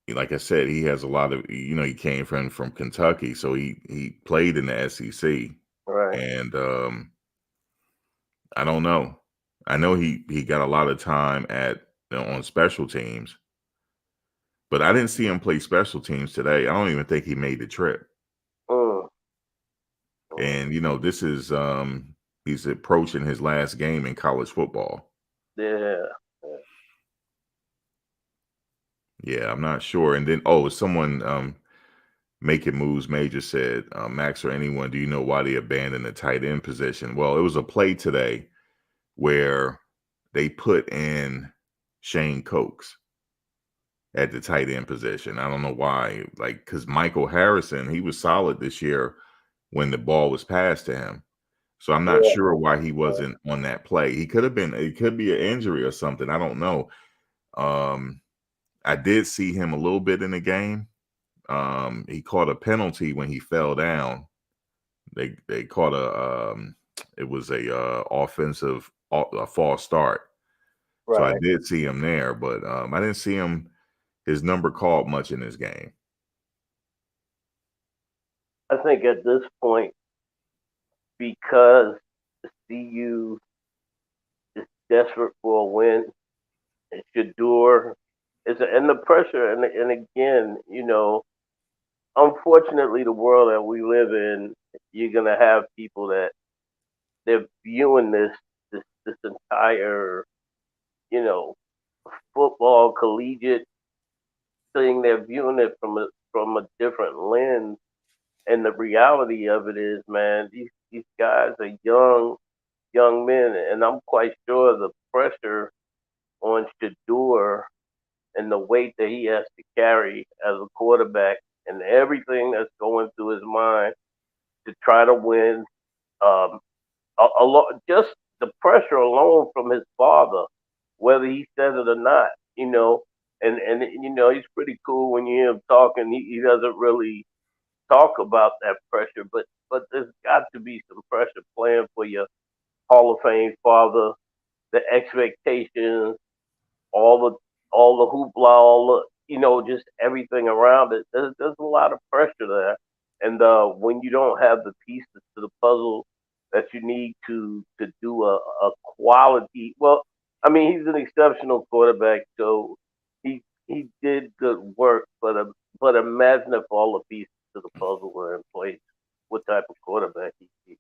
Like I said, he has a lot of, he came from Kentucky, so he played in the SEC, right? and I don't know. I know he got a lot of time on special teams, but I didn't see him play special teams today. I don't even think he made the trip. Mm, And this is he's approaching his last game in college football. yeah. Yeah, I'm not sure. And then someone making moves major said, Max or anyone, do you know why they abandoned the tight end position? Well, it was a play today where they put in Shane Cokes at the tight end position. I don't know why, because Michael Harrison, he was solid this year when the ball was passed to him. So I'm not Yeah. sure why he wasn't on that play. It could be an injury or something. I don't know. I did see him a little bit in the game. He caught a penalty when he fell down. They caught it was a offensive a false start. So I Right. did see him there, but I didn't see his number called much in this game. I think at this point, because the CU is desperate for a win, and Shedeur and the pressure, and again, unfortunately, the world that we live in, you're gonna have people that they're viewing this entire, you know, football collegiate thing. They're viewing it from a different lens, and the reality of it is, man, these guys are young men, and I'm quite sure the pressure on Shedeur and the weight that he has to carry as a quarterback and everything that's going through his mind to try to win. Um, a lot, just the pressure alone from his father, whether he says it or not, and he's pretty cool when you hear him talking. He doesn't really talk about that pressure, but there's got to be some pressure playing for your Hall of Fame father, the expectations, all the all the hoopla, all the just everything around it. There's a lot of pressure there, and when you don't have the pieces to the puzzle that you need to do a quality, well, I mean he's an exceptional quarterback, so he did good work, but imagine if all the pieces to the puzzle were in place, what type of quarterback he'd be,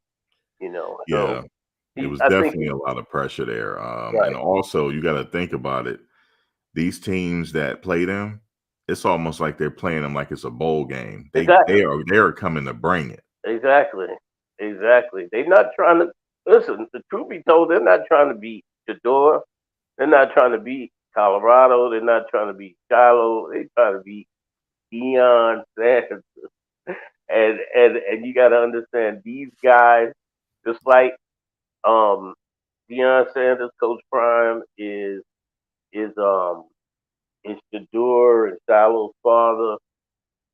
Yeah, So it was I think definitely a lot of pressure there. And right, also, you got to think about it. These teams that play them, it's almost like they're playing them like it's a bowl game. exactly. They are coming to bring it. Exactly. Exactly. They're not trying to listen. The truth be told, they're not trying to beat Shedeur. They're not trying to beat Colorado. They're not trying to beat Shiloh. They're trying to beat Deion Sanders. And you got to understand these guys, just like Deion Sanders, Coach Prime is is Shedeur and Shiloh's father.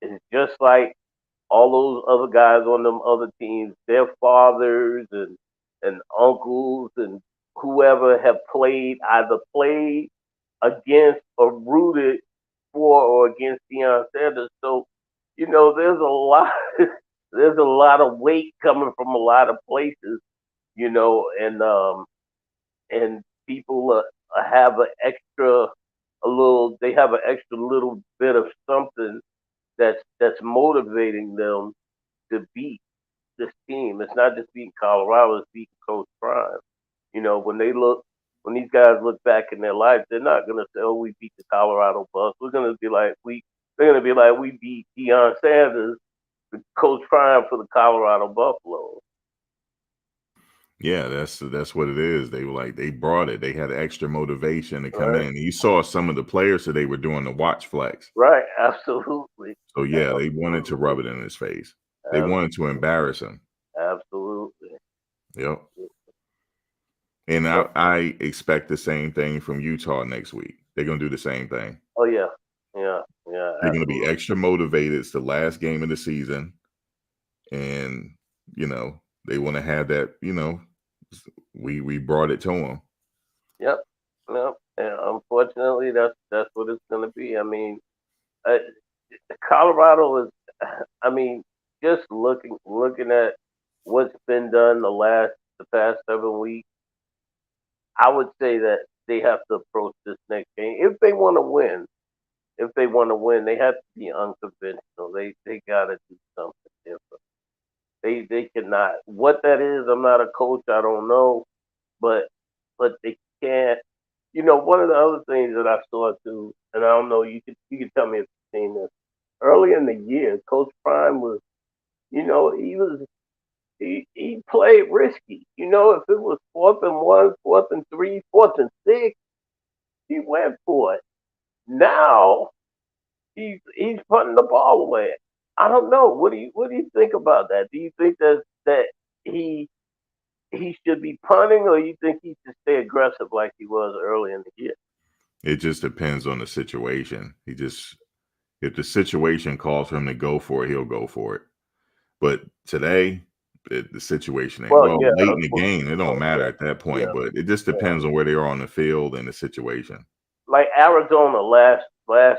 It's just like all those other guys on them other teams, their fathers and uncles and whoever have either played against or rooted for or against Deion Sanders. So, there's a lot there's a lot of weight coming from a lot of places, and people have an extra they have an extra little bit of something that's motivating them to beat this team. It's not just beating Colorado, it's beating Coach Prime. When these guys look back in their life, they're not gonna say, "Oh, we beat the Colorado Bucks." They're gonna be like, "We beat Deion Sanders, Coach Prime for the Colorado Buffaloes." Yeah, that's what it is. They were like, they brought it. They had extra motivation to come Right. in. You saw some of the players that they were doing the watch flex. Right, absolutely. So yeah, they wanted to rub it in his face. They wanted to embarrass him. Absolutely. Yep. And I expect the same thing from Utah next week. They're gonna do the same thing. Oh yeah. They're gonna be extra motivated. It's the last game of the season, and they want to have that. We brought it to them. Yep. And unfortunately, that's what it's going to be. I mean, Colorado is. I mean, just looking at what's been done the past 7 weeks, I would say that they have to approach this next game if they want to win. If they want to win, they have to be unconventional. They got to do something different. They cannot. What that is, I'm not a coach. I don't know, but they can't. One of the other things that I saw too, and I don't know, you can tell me if you've seen this. Early in the year, Coach Prime was, he played risky. If it was 4th and 1, 4th and 3, 4th and 6, he went for it. Now he's putting the ball away. I don't know. What do you think about that? Do you think that he should be punting, or you think he should stay aggressive like he was early in the year? It just depends on the situation. If the situation calls for him to go for it, he'll go for it. But today, the situation ain't late in the game. It don't matter at that point. Yeah. But it just depends on where they are on the field and the situation. Like Arizona last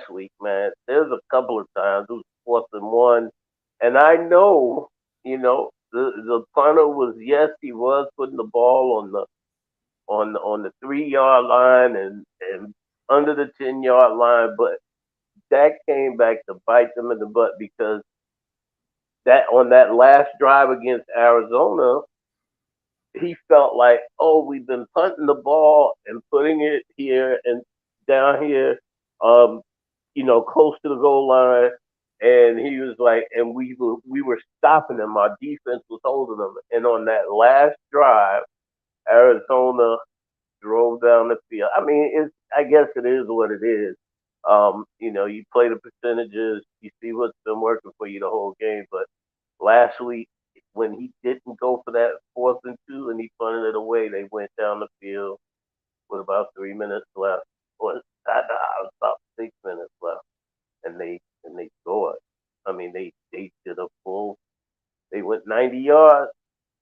week, man. There's a couple of times it was 4th and 1, and I know, the punter was, yes, he was putting the ball on the 3-yard line and under the 10-yard line, but that came back to bite them in the butt, because that on that last drive against Arizona, he felt like, oh, we've been punting the ball and putting it here and down here, close to the goal line. And he was like, and we were stopping them. Our defense was holding them. And on that last drive, Arizona drove down the field. I mean, I guess it is what it is. You play the percentages, you see what's been working for you the whole game. But last week, when he didn't go for that 4th and 2 and he punted it away, they went down the field with about 3 minutes left, or about 6 minutes left, and they scored. I mean, they did a full. They went 90 yards,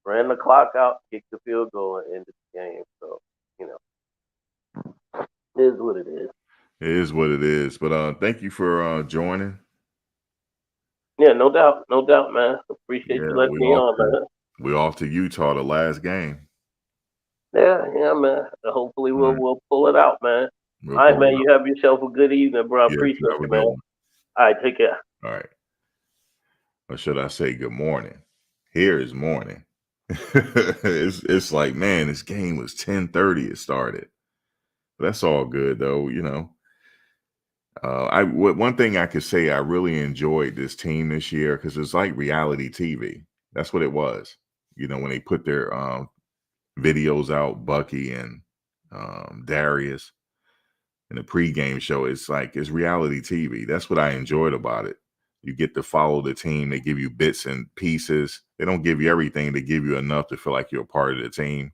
ran the clock out, kicked the field goal, and ended the game. So, it is what it is. It is what it is. But thank you for joining. Yeah, no doubt, man. Appreciate you letting me on, man. We're off to Utah, the last game. Yeah, man. Hopefully we'll pull it out, man. All right, man. You have yourself a good evening, bro. I appreciate it, man. All right, take care. All right. Or should I say good morning? Here is morning. It's like, man, this game was 10:30. It started. But that's all good, though. One thing I could say, I really enjoyed this team this year, because it's like reality TV. That's what it was. When they put their videos out, Bucky and Darius in the pregame show, it's like it's reality TV. That's what I enjoyed about it. You get to follow the team. They give you bits and pieces. They don't give you everything. They give you enough to feel like you're a part of the team.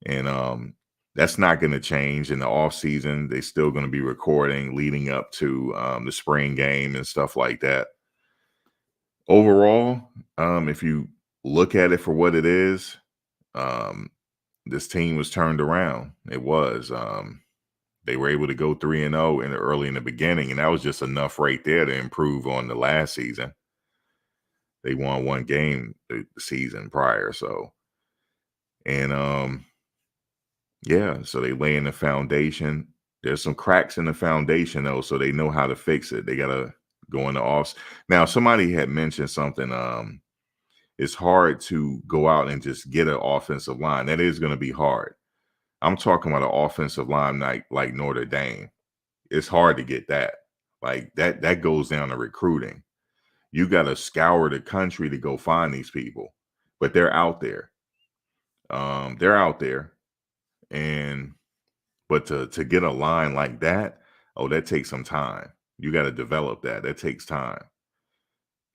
And that's not going to change in the off season. They're still going to be recording leading up to the spring game and stuff like that. Overall, if you look at it for what it is, this team was turned around. It was. They were able to go 3-0 early in the beginning, and that was just enough right there to improve on the last season. They won one game the season prior, so yeah, so they lay in the foundation. There's some cracks in the foundation though, so they know how to fix it. They gotta go in the offs. Now, somebody had mentioned something. It's hard to go out and just get an offensive line. That is going to be hard. I'm talking about an offensive line like Notre Dame. It's hard to get that. Like that goes down to recruiting. You got to scour the country to go find these people, but they're out there. They're out there, but to get a line like that, that takes some time. You got to develop that. That takes time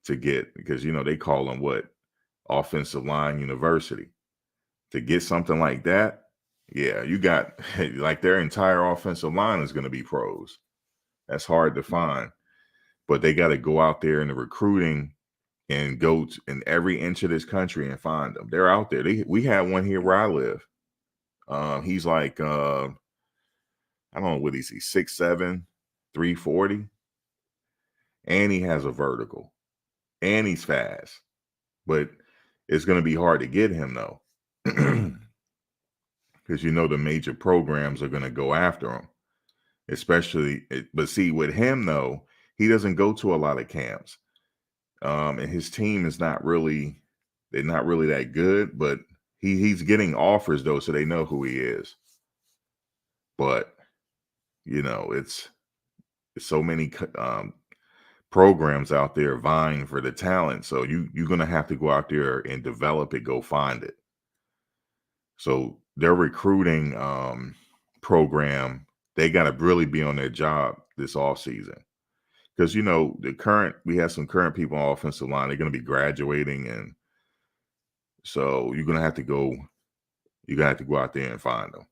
to get, because they call them what? Offensive line university. To get something like that, yeah, you got like their entire offensive line is going to be pros. That's hard to find, but they got to go out there in the recruiting and go in every inch of this country and find them. They're out there. We had one here where I live. He's like, I don't know what is he, 6'7", 340, and he has a vertical, and he's fast, but it's going to be hard to get him though. Because the major programs are going to go after him, especially. But see, with him though, he doesn't go to a lot of camps, and his team is not really that good. But he's getting offers though, so they know who he is. But it's so many programs out there vying for the talent, so you're going to have to go out there and develop it, go find it. So their recruiting program, they got to really be on their job this offseason. Because, we have some current people on offensive line. They're going to be graduating. And so you're going to have to go out there and find them.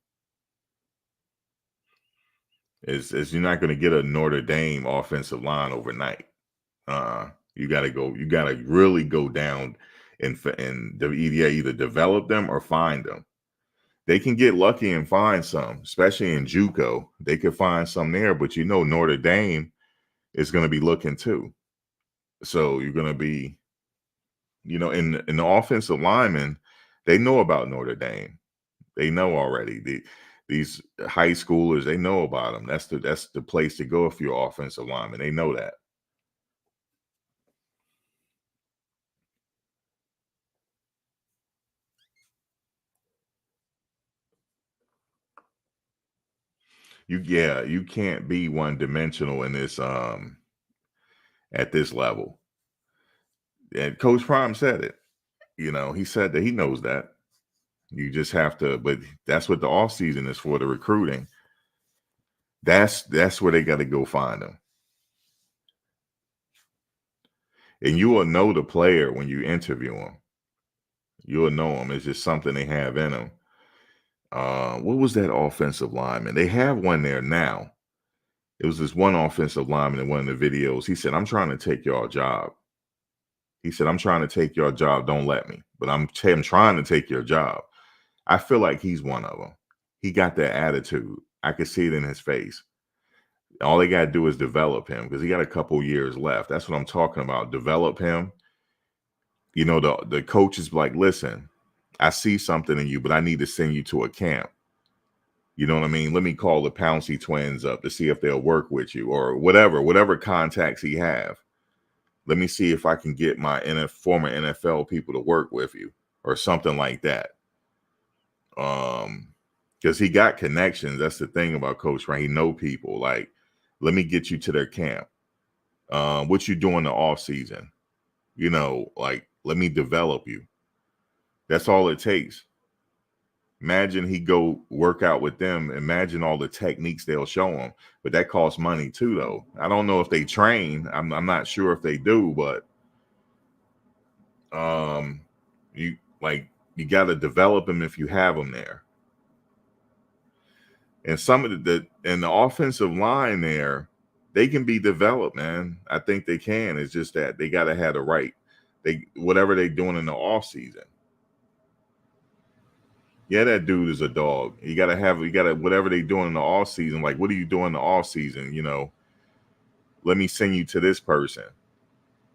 You're not going to get a Notre Dame offensive line overnight. You got to really go down and either develop them or find them. They can get lucky and find some, especially in JUCO. They could find some there, but Notre Dame is going to be looking too. So you're going to be, in the offensive linemen, they know about Notre Dame. They know already. These high schoolers, they know about them. That's the place to go if you're offensive lineman. They know that. You can't be one dimensional in this at this level. And Coach Prime said it. He said that he knows that. You just have to, but that's what the offseason is for, the recruiting. That's where they got to go find them. And you will know the player when you interview him. You'll know him. It's just something they have in them. What was that offensive lineman? They have one there now. It was this one offensive lineman in one of the videos. He said, "I'm trying to take your job." He said, "I'm trying to take your job. Don't let me. But I'm trying to take your job." I feel like he's one of them. He got that attitude. I could see it in his face. All they got to do is develop him, because he got a couple years left. That's what I'm talking about. Develop him. The coach is like, "Listen, I see something in you, but I need to send you to a camp. You know what I mean? Let me call the Pouncey twins up to see if they'll work with you," or whatever contacts he have. Let me see if I can get my former NFL people to work with you, or something like that. Because he got connections. That's the thing about Coach, right? He know people. Like, let me get you to their camp. What you doing the off season? Like, let me develop you. That's all it takes. Imagine he go work out with them. Imagine all the techniques they'll show him. But that costs money too, though. I don't know if they train. I'm not sure if they do, but you got to develop them if you have them there. And some of the offensive line there, they can be developed, man. I think they can. It's just that they got to have the right, whatever they're doing in the off season. Yeah, that dude is a dog. You gotta whatever they doing in the off season. Like, what are you doing in the off season? You know, let me send you to this person.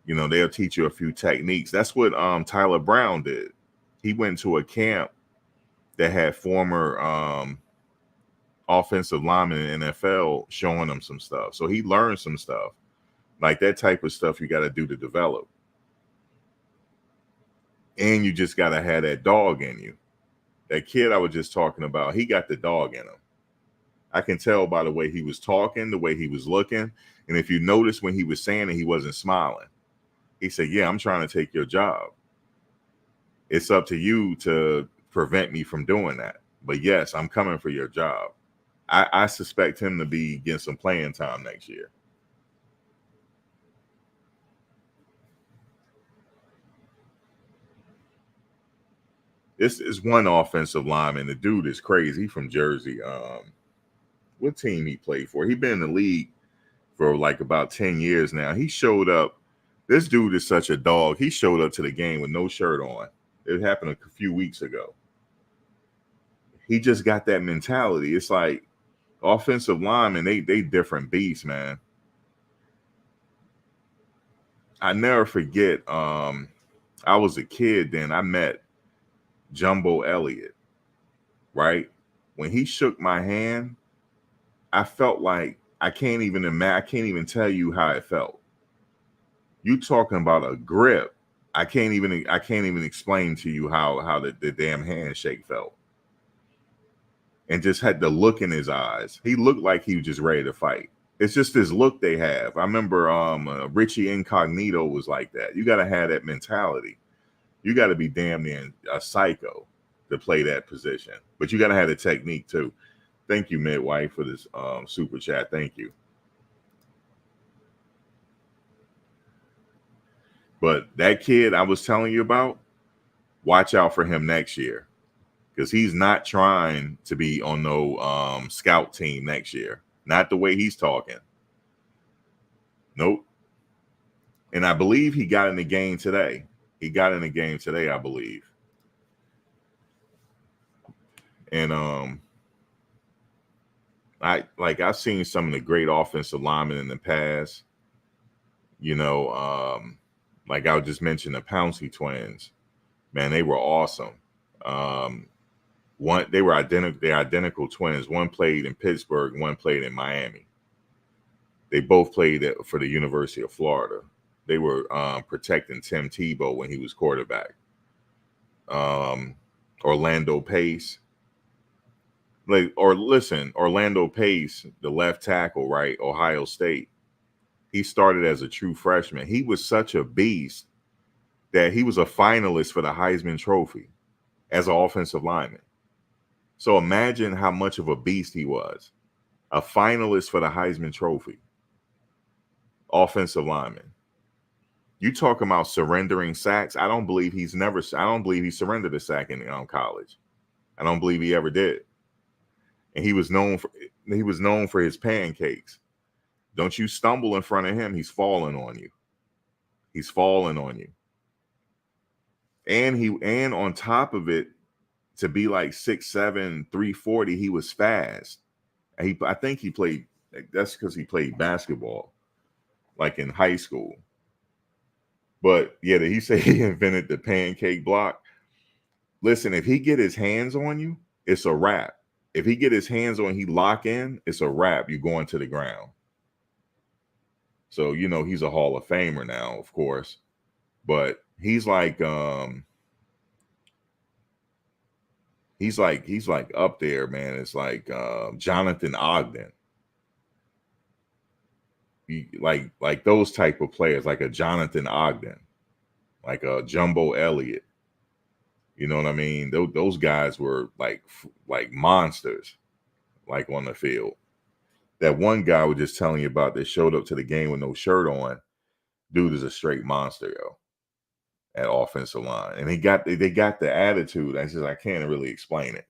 You know, they'll teach you a few techniques. That's what Tyler Brown did. He went to a camp that had former offensive linemen in the NFL showing him some stuff. So he learned some stuff. Like that type of stuff you got to do to develop. And you just got to have that dog in you. That kid I was just talking about, he got the dog in him. I can tell by the way he was talking, the way he was looking. And if you notice when he was saying it, he wasn't smiling. He said, yeah, I'm trying to take your job. It's up to you to prevent me from doing that. But yes, I'm coming for your job. I suspect him to be getting some playing time next year. This is one offensive lineman. The dude is crazy. He from Jersey. What team he played for? He been in the league for like about 10 years now. He showed up. This dude is such a dog. He showed up to the game with no shirt on. It happened a few weeks ago. He just got that mentality. It's like offensive linemen, they different beasts, man. I never forget. I was a kid then. I met Jumbo Elliott, right? When he shook my hand, I felt like I can't even tell you how it felt. You talking about a grip. I can't even explain to you how the damn handshake felt. And just had the look in his eyes. He looked like he was just ready to fight. It's just this look they have. I remember Richie Incognito was like that. You got to have that mentality. You got to be damn near a psycho to play that position. But you got to have the technique too. Thank you, Midwife, for this super chat. Thank you. But that kid I was telling you about, watch out for him next year. Because he's not trying to be on no scout team next year. Not the way he's talking. Nope. And I believe he got in the game today. I believe. And I've seen some of the great offensive linemen in the past. You know, like I just mentioned the Pouncey twins. Man, they were awesome. They're identical twins. One played in Pittsburgh, one played in Miami. They both played for the University of Florida. They were protecting Tim Tebow when he was quarterback. Orlando Pace. Orlando Pace, the left tackle, right? Ohio State. He started as a true freshman. He was such a beast that he was a finalist for the Heisman Trophy as an offensive lineman. So imagine how much of a beast he was. A finalist for the Heisman Trophy. Offensive lineman. You talking about surrendering sacks? I don't believe he surrendered a sack in college. I don't believe he ever did. And he was known for his pancakes. Don't you stumble in front of him, he's falling on you. And on top of it, to be like 6'7", 340, he was fast. I think he played, that's because he played basketball, like in high school. But yeah, did he say he invented the pancake block? Listen, if he get his hands on you, it's a wrap. If he get his hands on, he lock in, it's a wrap. You're going to the ground. So, you know, he's a Hall of Famer now, of course. But he's like up there, man. It's like Jonathan Ogden. Like those type of players, like a Jonathan Ogden, like a Jumbo Elliott. You know what I mean? Those guys were like monsters, like on the field. That one guy I was just telling you about that showed up to the game with no shirt on, dude is a straight monster, yo, at offensive line. And they got the attitude. I can't really explain it.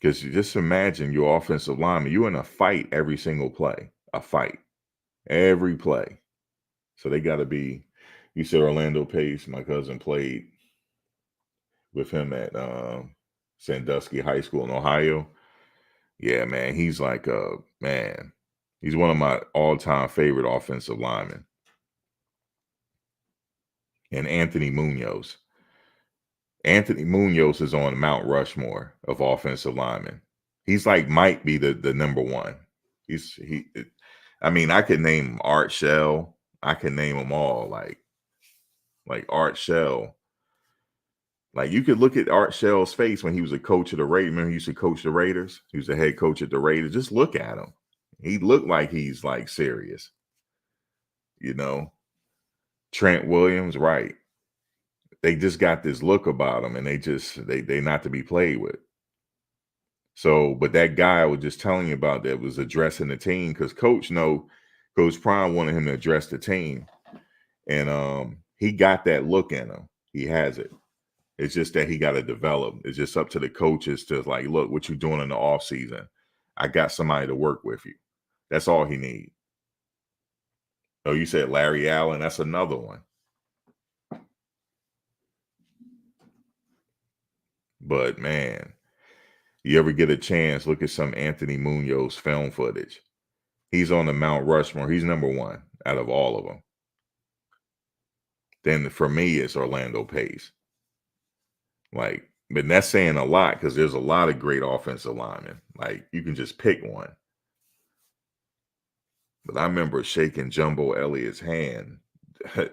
Because you just imagine your offensive lineman, you're in a fight every single play, a fight, every play. So they got to be, you said Orlando Pace, my cousin played with him at Sandusky High School in Ohio. Yeah, man, he's like he's one of my all-time favorite offensive linemen. And Anthony Munoz. Anthony Munoz is on Mount Rushmore of offensive linemen. He's like might be the number one. I could name Art Shell. I can name them all like Art Shell. Like you could look at Art Shell's face when he was a coach of the Raiders. Remember he used to coach the Raiders? He was the head coach at the Raiders. Just look at him. He looked like he's like serious. You know? Trent Williams, right. They just got this look about them and they not to be played with. So, but that guy I was just telling you about that was addressing the team because Coach Prime wanted him to address the team. And he got that look in him. He has it. It's just that he got to develop. It's just up to the coaches to like, look, what you doing in the off season. I got somebody to work with you. That's all he needs. Oh, you said Larry Allen. That's another one. But man, you ever get a chance, look at some Anthony Munoz film footage. He's on the Mount Rushmore. He's number one out of all of them. Then for me, it's Orlando Pace. Like, but that's saying a lot because there's a lot of great offensive linemen. Like, you can just pick one. But I remember shaking Jumbo Elliott's hand.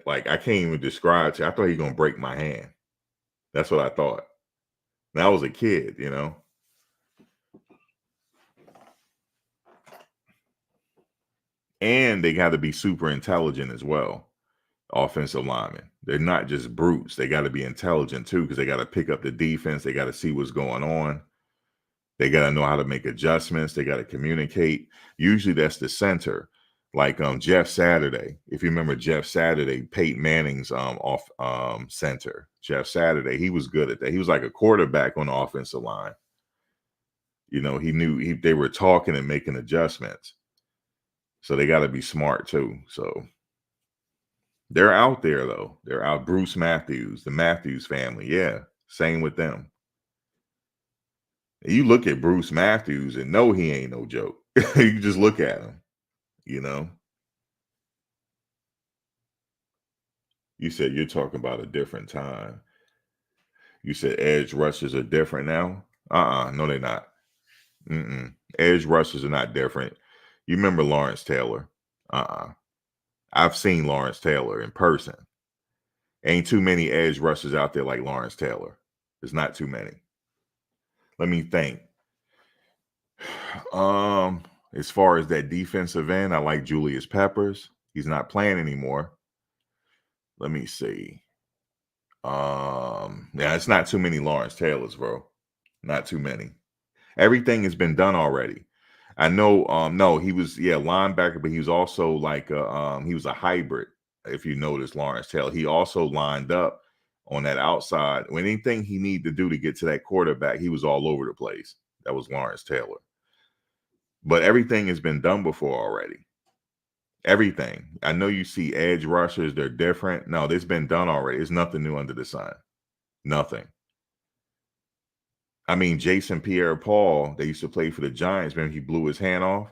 Like, I can't even describe to you. I thought he was going to break my hand. That's what I thought. And I was a kid, you know. And they got to be super intelligent as well, offensive linemen. They're not just brutes. They got to be intelligent too because they got to pick up the defense. They got to see what's going on. They got to know how to make adjustments. They got to communicate. Usually that's the center. Like Jeff Saturday. If you remember Jeff Saturday, Peyton Manning's center. Jeff Saturday, he was good at that. He was like a quarterback on the offensive line. You know, he knew they were talking and making adjustments. So they got to be smart too. So they're out there though. They're out. Bruce Matthews, the Matthews family. Yeah, same with them. You look at Bruce Matthews and know he ain't no joke. You just look at him, you know. You said you're talking about a different time. You said edge rushers are different now? No, they're not. Edge rushers are not different. You remember Lawrence Taylor? I've seen Lawrence Taylor in person. Ain't too many edge rushers out there like Lawrence Taylor. There's not too many. Let me think. As far as that defensive end, I like Julius Peppers. He's not playing anymore. Let me see. Yeah, it's not too many Lawrence Taylors, bro. Not too many. Everything has been done already. I know. No, he was linebacker, but he was also like he was a hybrid. If you notice, Lawrence Taylor, he also lined up on that outside. When anything he needed to do to get to that quarterback, he was all over the place. That was Lawrence Taylor. But everything has been done before already. Everything. I know you see edge rushers, they're different. No, this has been done already. It's nothing new under the sun. Nothing. I mean, Jason Pierre-Paul, they used to play for the Giants. Remember, he blew his hand off.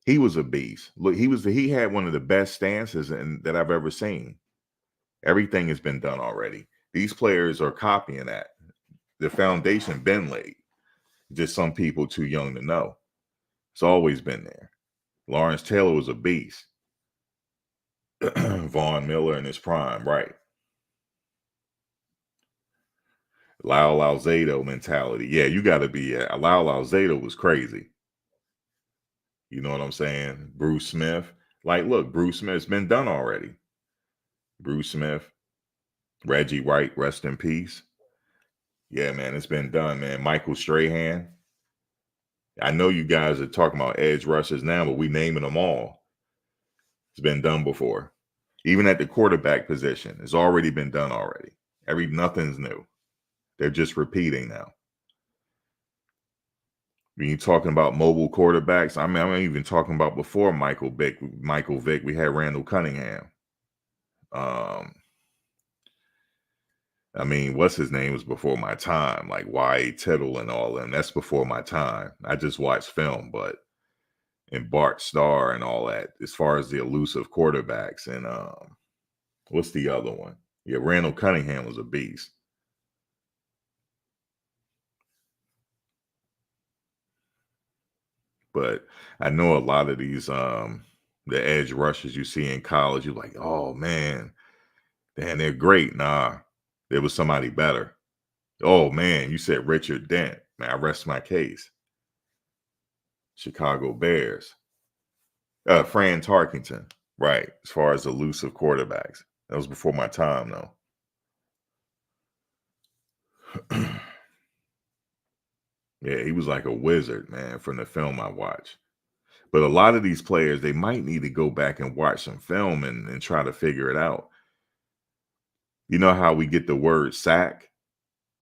He was a beast. Look, he had one of the best stances that I've ever seen. Everything has been done already. These players are copying that. The foundation been laid. Just some people too young to know. It's always been there. Lawrence Taylor was a beast. Von Miller in his prime, right? Lyle Alzado mentality. Yeah, you got to be. Lyle Alzado was crazy. You know what I'm saying? Bruce Smith. Like, look, Bruce Smith's been done already. Bruce Smith. Reggie White, rest in peace. Yeah, man, it's been done, man. Michael Strahan. I know you guys are talking about edge rushers now, but we naming them all. It's been done before. Even at the quarterback position, it's already been done already. Nothing's new. They're just repeating now. When you're talking about mobile quarterbacks, I mean, I'm even talking about before Michael Vick, we had Randall Cunningham. I mean, what's his name was before my time, like Y.A. Tittle and all them. That's before my time. I just watched film, and Bart Starr and all that, as far as the elusive quarterbacks. And what's the other one? Yeah, Randall Cunningham was a beast. But I know a lot of these the edge rushers you see in college, you're like, oh man, they're great. Nah, there was somebody better. Oh man, you said Richard Dent. Man, I rest my case. Chicago Bears. Fran Tarkenton. Right. As far as elusive quarterbacks. That was before my time though. Yeah, he was like a wizard, man, from the film I watched. But a lot of these players, they might need to go back and watch some film and try to figure it out. You know how we get the word sack?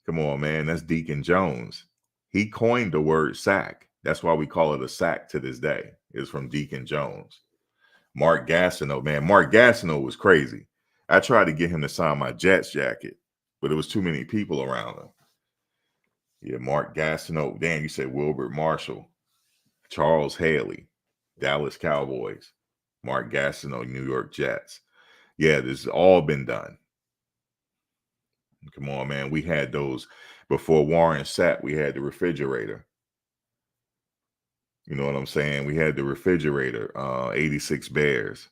Come on, man. That's Deacon Jones. He coined the word sack. That's why we call it a sack to this day. It's from Deacon Jones. Mark Gastineau, man. Mark Gastineau was crazy. I tried to get him to sign my Jets jacket, but there was too many people around him. Yeah, Mark Gastineau. Damn, you said Wilbert Marshall. Charles Haley, Dallas Cowboys. Mark Gastineau, New York Jets. Yeah, this has all been done. Come on, man. We had those before Warren Sapp. We had the refrigerator. You know what I'm saying? We had the refrigerator, 86 Bears.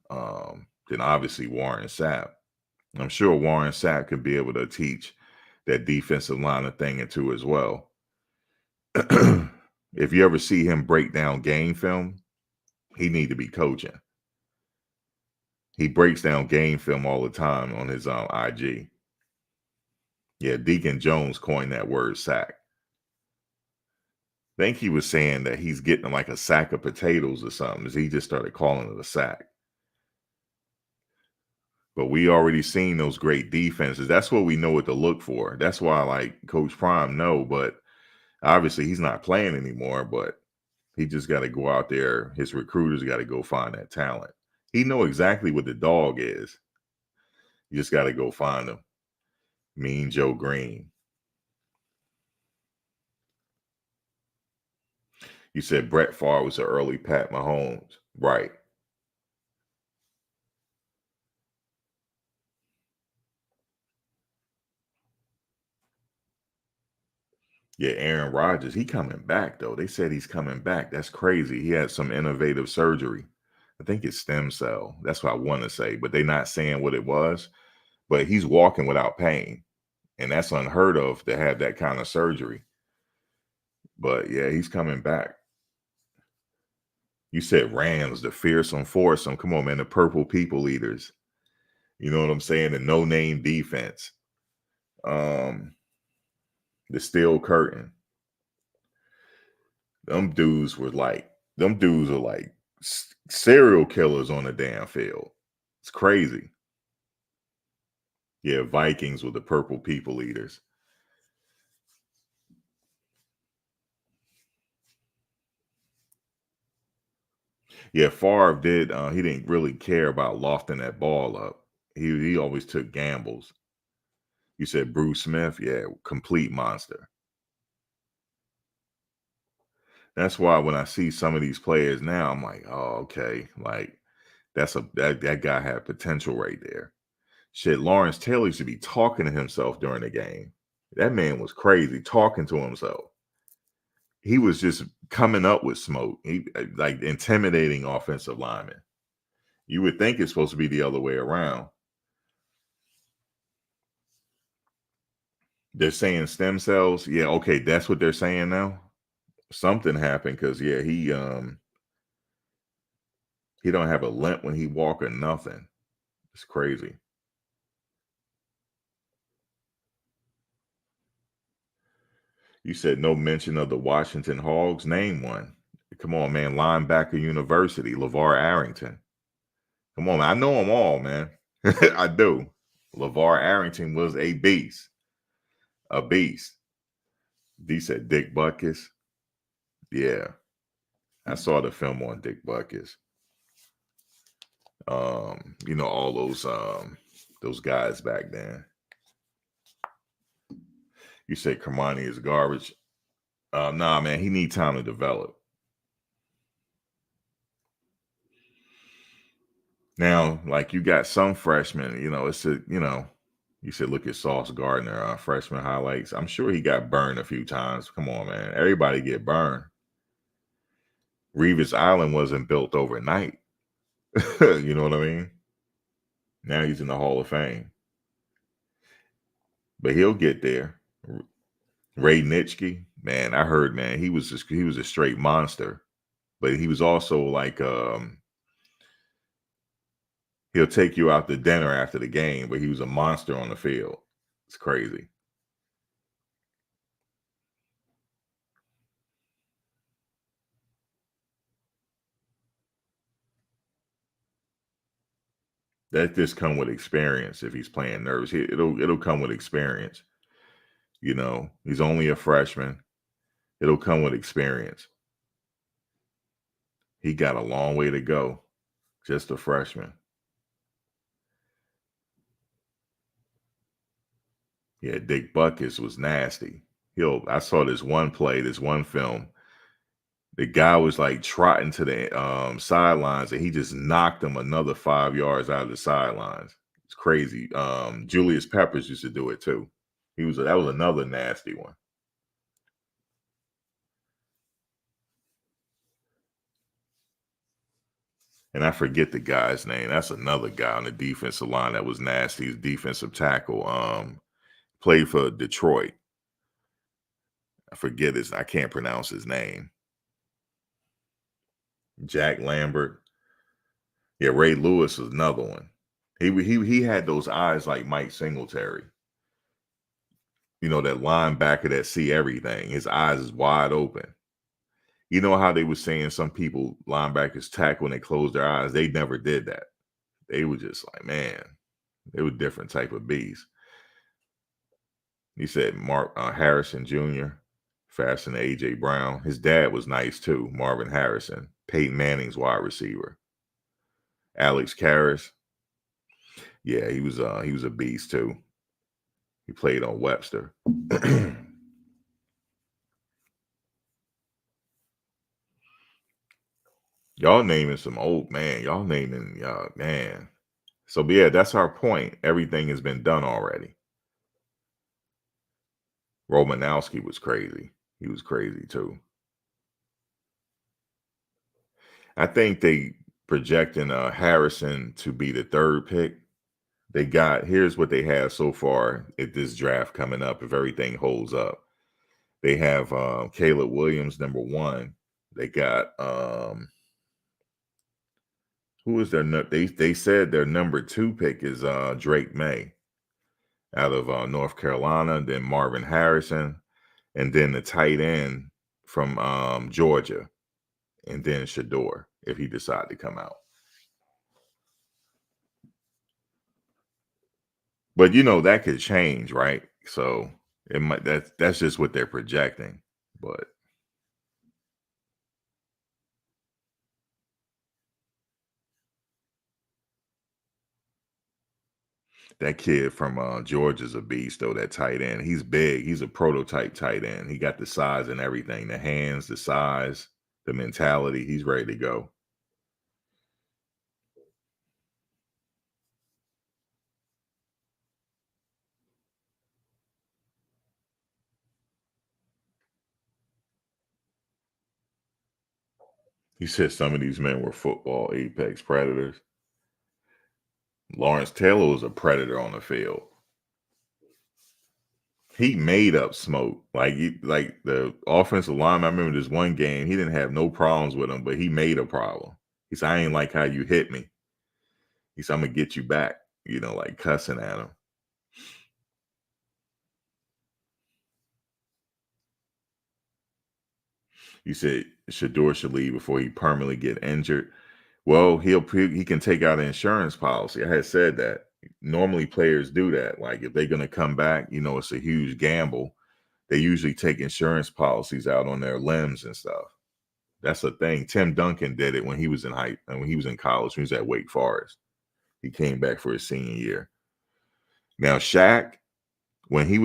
Then obviously Warren Sapp. I'm sure Warren Sapp could be able to teach that defensive line of thing into as well. If you ever see him break down game film, he need to be coaching. He breaks down game film all the time on his IG. Yeah, Deacon Jones coined that word sack. I think he was saying that he's getting like a sack of potatoes or something. He just started calling it a sack. But we already seen those great defenses. That's what we know what to look for. That's why, like Coach Prime, no, but obviously he's not playing anymore. But he just got to go out there. His recruiters got to go find that talent. He know exactly what the dog is. You just got to go find him. Mean Joe Green. You said Brett Favre was an early Pat Mahomes. Right. Yeah, Aaron Rodgers, he coming back, though. They said he's coming back. That's crazy. He had some innovative surgery. I think it's stem cell. That's what I want to say, but they're not saying what it was. But he's walking without pain, and that's unheard of to have that kind of surgery. But, yeah, he's coming back. You said Rams, the fearsome foursome. Come on, man, the purple people eaters. You know what I'm saying? The no-name defense. The steel curtain. Them dudes are like serial killers on the damn field. It's crazy. Yeah, Vikings with the purple people eaters. Yeah, Favre did. He didn't really care about lofting that ball up. He always took gambles. You said Bruce Smith, yeah, complete monster. That's why when I see some of these players now, I'm like, oh, okay, like that guy had potential right there. Shit, Lawrence Taylor should be talking to himself during the game. That man was crazy talking to himself. He was just coming up with smoke. He like intimidating offensive linemen. You would think it's supposed to be the other way around. They're saying stem cells. Yeah, okay, that's what they're saying now. Something happened because yeah, he don't have a limp when he walk or nothing. It's crazy. You said no mention of the Washington Hogs. Name one. Come on, man. Linebacker University, LeVar Arrington. Come on, man. I know them all, man. I do. LeVar Arrington was a beast. A beast. D said Dick Butkus. Yeah. I saw the film on Dick Butkus. You know, all those guys back then. You said Kermani is garbage. Nah, man, he need time to develop. Now, like you got some freshmen, you know, you said look at Sauce Gardner, freshman highlights. I'm sure he got burned a few times. Come on, man. Everybody get burned. Revis Island wasn't built overnight. You know what I mean? Now he's in the Hall of Fame. But he'll get there. Ray Nitschke, man, I heard, man, he was a straight monster. But he was also like he'll take you out to dinner after the game, but he was a monster on the field. It's crazy. That just come with experience. If he's playing nerves, it'll come with experience. You know, he's only a freshman. It'll come with experience. He got a long way to go. Just a freshman. Yeah, Dick Butkus was nasty. I saw this one play, this one film. The guy was like trotting to the sidelines, and he just knocked him another 5 yards out of the sidelines. It's crazy. Julius Peppers used to do it too. That was another nasty one. And I forget the guy's name. That's another guy on the defensive line that was nasty. He's defensive tackle. Played for Detroit. I can't pronounce his name. Jack Lambert. Yeah, Ray Lewis was another one. He had those eyes like Mike Singletary. You know, that linebacker that see everything. His eyes is wide open. You know how they were saying some people, linebackers tackle when they close their eyes? They never did that. They were just like, man, they were different type of beasts. He said Mark Harrison Jr., faster than A.J. Brown. His dad was nice too, Marvin Harrison, Peyton Manning's wide receiver. Alex Karras. Yeah, he was a beast too. He played on Webster. Y'all naming some old man. Y'all naming man. So yeah, that's our point. Everything has been done already. Romanowski was crazy. He was crazy too. I think they projecting Harrison to be the third pick. Here's what they have so far at this draft coming up, if everything holds up. They have Caleb Williams, number 1. They got who is their they said their number 2 pick is Drake May out of North Carolina, then Marvin Harrison, and then the tight end from Georgia, and then Shedeur if he decide to come out. But you know that could change, right? So it might that's just what they're projecting. But that kid from Georgia's a beast, though, that tight end. He's big. He's a prototype tight end. He got the size and everything, the hands, the size, the mentality. He's ready to go. He said some of these men were football apex predators. Lawrence Taylor was a predator on the field. He made up smoke. Like the offensive lineman, I remember this one game, he didn't have no problems with him, but he made a problem. He said, I ain't like how you hit me. He said, I'm going to get you back, you know, like cussing at him. You said Shedeur should leave before he permanently get injured. Well, he can take out an insurance policy. I had said that. Normally players do that. Like if they're going to come back, it's a huge gamble. They usually take insurance policies out on their limbs and stuff. That's a thing. Tim Duncan did it when he was in college, when he was at Wake Forest. He came back for his senior year. Now Shaq, when Shaq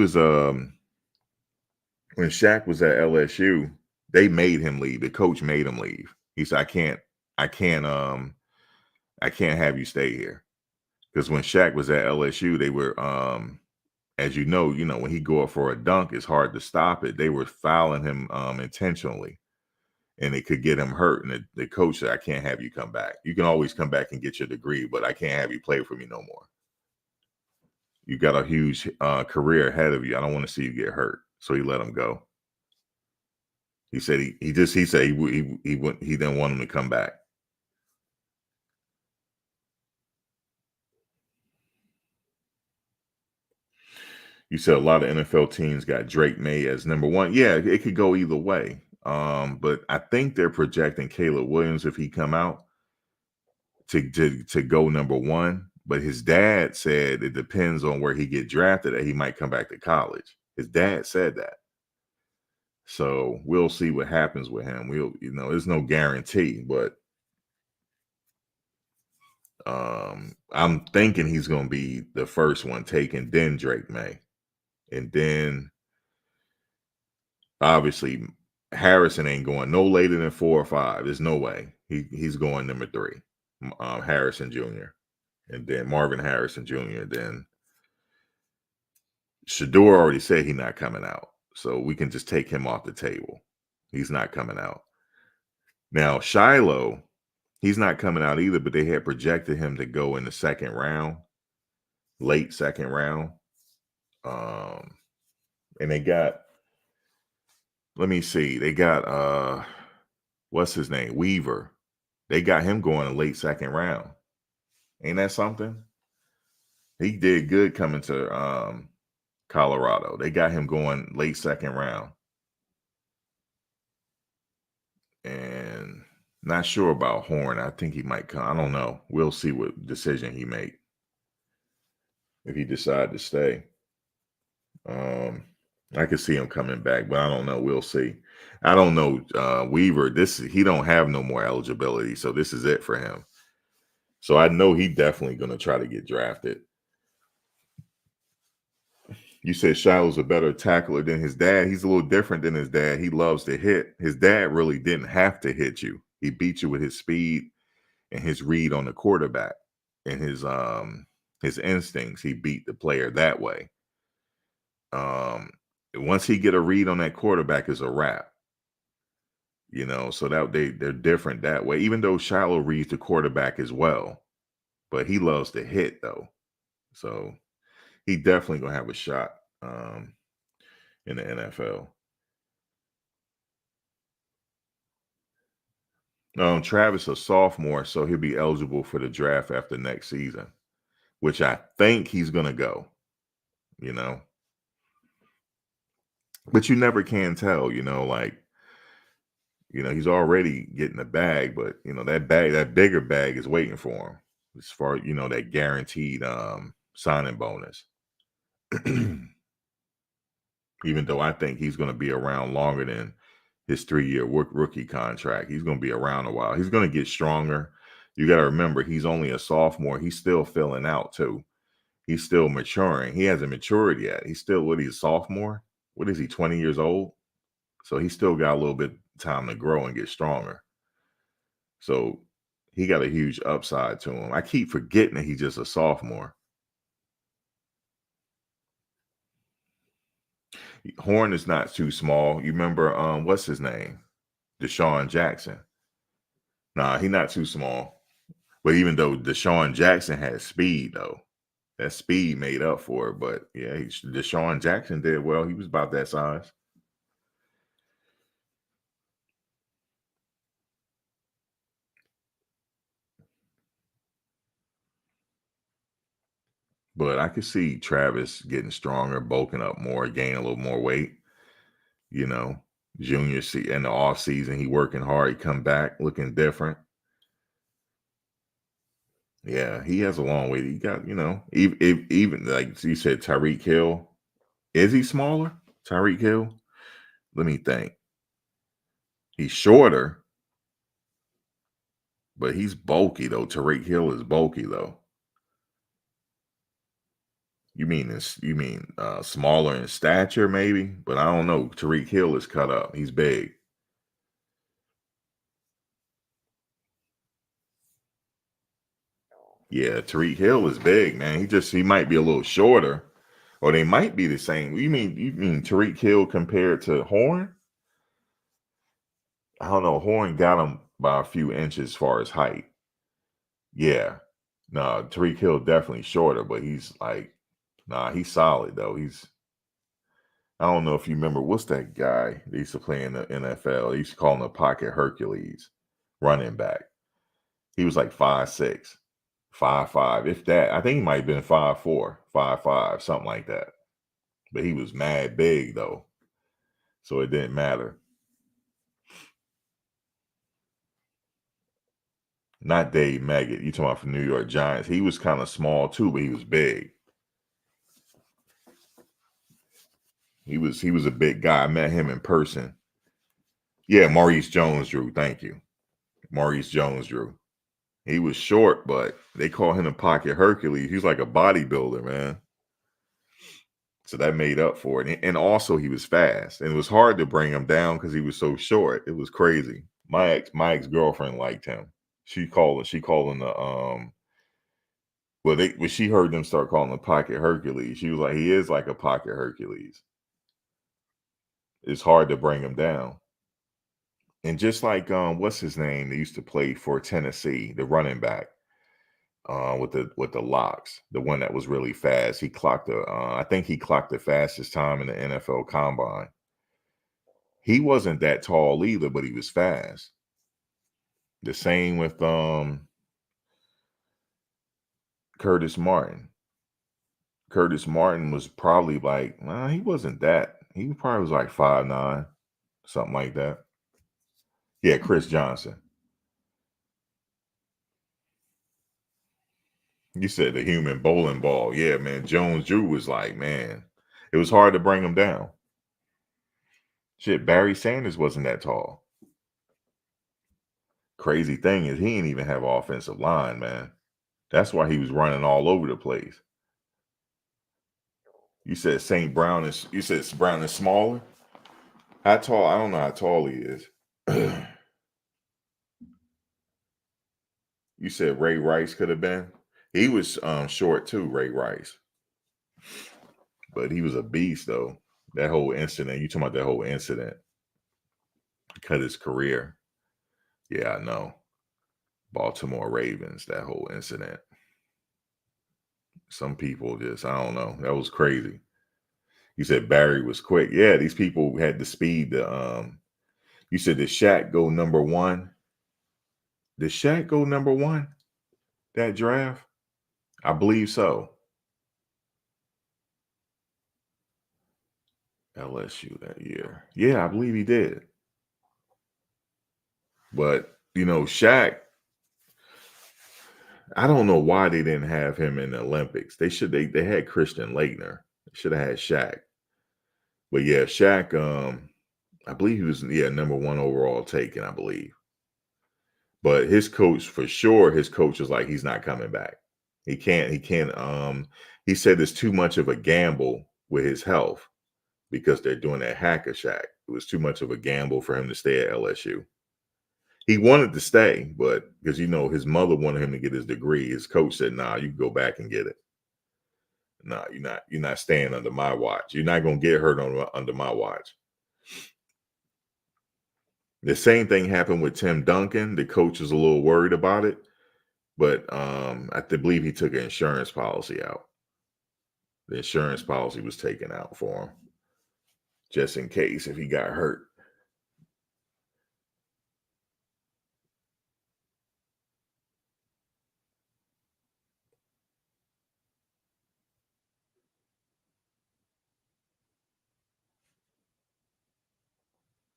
was at LSU, they made him leave. The coach made him leave. He said, I can't have you stay here. Because when Shaq was at LSU, they were as you know, when he go up for a dunk, it's hard to stop it. They were fouling him intentionally, and it could get him hurt. And the coach said, I can't have you come back. You can always come back and get your degree, but I can't have you play for me no more. You got a huge career ahead of you. I don't want to see you get hurt. So he let him go. He said he didn't want him to come back. You said a lot of NFL teams got Drake May as number one. Yeah, it could go either way. But I think they're projecting Caleb Williams, if he come out, to go number one. But his dad said it depends on where he get drafted that he might come back to college. His dad said that. So we'll see what happens with him. There's no guarantee, but I'm thinking he's going to be the first one taken, then Drake May. And then obviously Harrison ain't going no later than 4 or 5. There's no way. He's going number 3, Harrison Jr. And then Marvin Harrison Jr. Then Shedeur already said he's not coming out. So we can just take him off the table. He's not coming out. Now, Shiloh, he's not coming out either, but they had projected him to go in the second round, late second round. And they got, let me see, they got, what's his name? Weaver. They got him going in late second round. Ain't that something? He did good coming to Colorado. They got him going late second round. And not sure about Horn. I think he might come. I don't know. We'll see what decision he make if he decide to stay. I could see him coming back, but I don't know. We'll see. I don't know. Weaver, he don't have no more eligibility, so this is it for him. So I know he definitely going to try to get drafted. You said Shiloh's a better tackler than his dad. He's a little different than his dad. He loves to hit. His dad really didn't have to hit you. He beat you with his speed and his read on the quarterback and his instincts. He beat the player that way. Once he get a read on that quarterback, is a wrap. So that they're different that way. Even though Shiloh reads the quarterback as well, but he loves to hit though. So he definitely gonna have a shot in the NFL. Travis a sophomore, so he'll be eligible for the draft after next season, which I think he's gonna go. But you never can tell. He's already getting a bag, but that bigger bag is waiting for him as far that guaranteed signing bonus. Even though I think he's going to be around longer than his 3-year rookie contract. He's going to be around a while. He's going to get stronger. You got to remember, he's only a sophomore. He's still filling out too. He's still maturing. He hasn't matured yet. He's still, he's a sophomore? What is he, 20 years old? So he still got a little bit of time to grow and get stronger. So he got a huge upside to him. I keep forgetting that he's just a sophomore. Horn is not too small. You remember, what's his name? Deshaun Jackson. Nah, he's not too small. But even though Deshaun Jackson has speed, though, that speed made up for it. But yeah, Deshaun Jackson did well. He was about that size. But I could see Travis getting stronger, bulking up more, gaining a little more weight. Junior in the off season, he working hard. He come back looking different. Yeah, he has a long way. He got, even like you said, Tyreek Hill. Is he smaller? Tyreek Hill? Let me think. He's shorter, but he's bulky though. Tyreek Hill is bulky though. You mean smaller in stature maybe? But I don't know. Tyreek Hill is cut up. He's big. Yeah, Tyreek Hill is big, man. He might be a little shorter. Or they might be the same. You mean Tyreek Hill compared to Horn? I don't know. Horn got him by a few inches as far as height. Yeah. No, Tyreek Hill definitely shorter, but he's he's solid though. I don't know if you remember, what's that guy they used to play in the NFL? They used to call him the Pocket Hercules, running back. He was like 5'6", 5'5", if that. I think he might have been 5'4", 5'5", something like that. But he was mad big though, so it didn't matter. Not Dave Maggot. You talking about from New York Giants? He was kind of small too, but he was big. He was a big guy. I met him in person. Yeah, Maurice Jones-Drew. Thank you, Maurice Jones-Drew. He was short, but they call him the Pocket Hercules. He's like a bodybuilder, man. So that made up for it. And also he was fast. And it was hard to bring him down because he was so short. It was crazy. My ex-girlfriend liked him. She called him the when she heard them start calling him Pocket Hercules, she was like, he is like a Pocket Hercules. It's hard to bring him down. And just like what's his name? They used to play for Tennessee, the running back. With the locks, the one that was really fast. He clocked I think he clocked the fastest time in the NFL Combine. He wasn't that tall either, but he was fast. The same with Curtis Martin. Curtis Martin was probably like, he wasn't that. He probably was like 5'9", something like that. Yeah, Chris Johnson. You said the human bowling ball. Yeah, man. Jones-Drew was like, man, it was hard to bring him down. Shit, Barry Sanders wasn't that tall. Crazy thing is he didn't even have offensive line, man. That's why he was running all over the place. You said Brown is smaller? How tall? I don't know how tall he is. You said Ray Rice could have been? He was short too, Ray Rice. But he was a beast though. That whole incident, you talking about that whole incident. Cut his career. Yeah, I know. Baltimore Ravens, that whole incident. Some people just, I don't know. That was crazy. You said Barry was quick. Yeah, these people had the speed to you said did Shaq go number one? Did Shaq go number one that draft? I believe so. LSU that year. Yeah, I believe he did. But, Shaq, I don't know why they didn't have him in the Olympics. They had Christian Laettner. They should have had Shaq. But yeah, Shaq, I believe he was number one overall taken, I believe. But his coach, for sure, was like, he's not coming back. He can't, he said it's too much of a gamble with his health because they're doing that hacker Shack. It was too much of a gamble for him to stay at LSU. He wanted to stay, but because, his mother wanted him to get his degree. His coach said, nah, you can go back and get it. Nah, you're not staying under my watch. You're not going to get hurt under my watch. The same thing happened with Tim Duncan. The coach was a little worried about it, but I believe he took an insurance policy out. The insurance policy was taken out for him, just in case if he got hurt.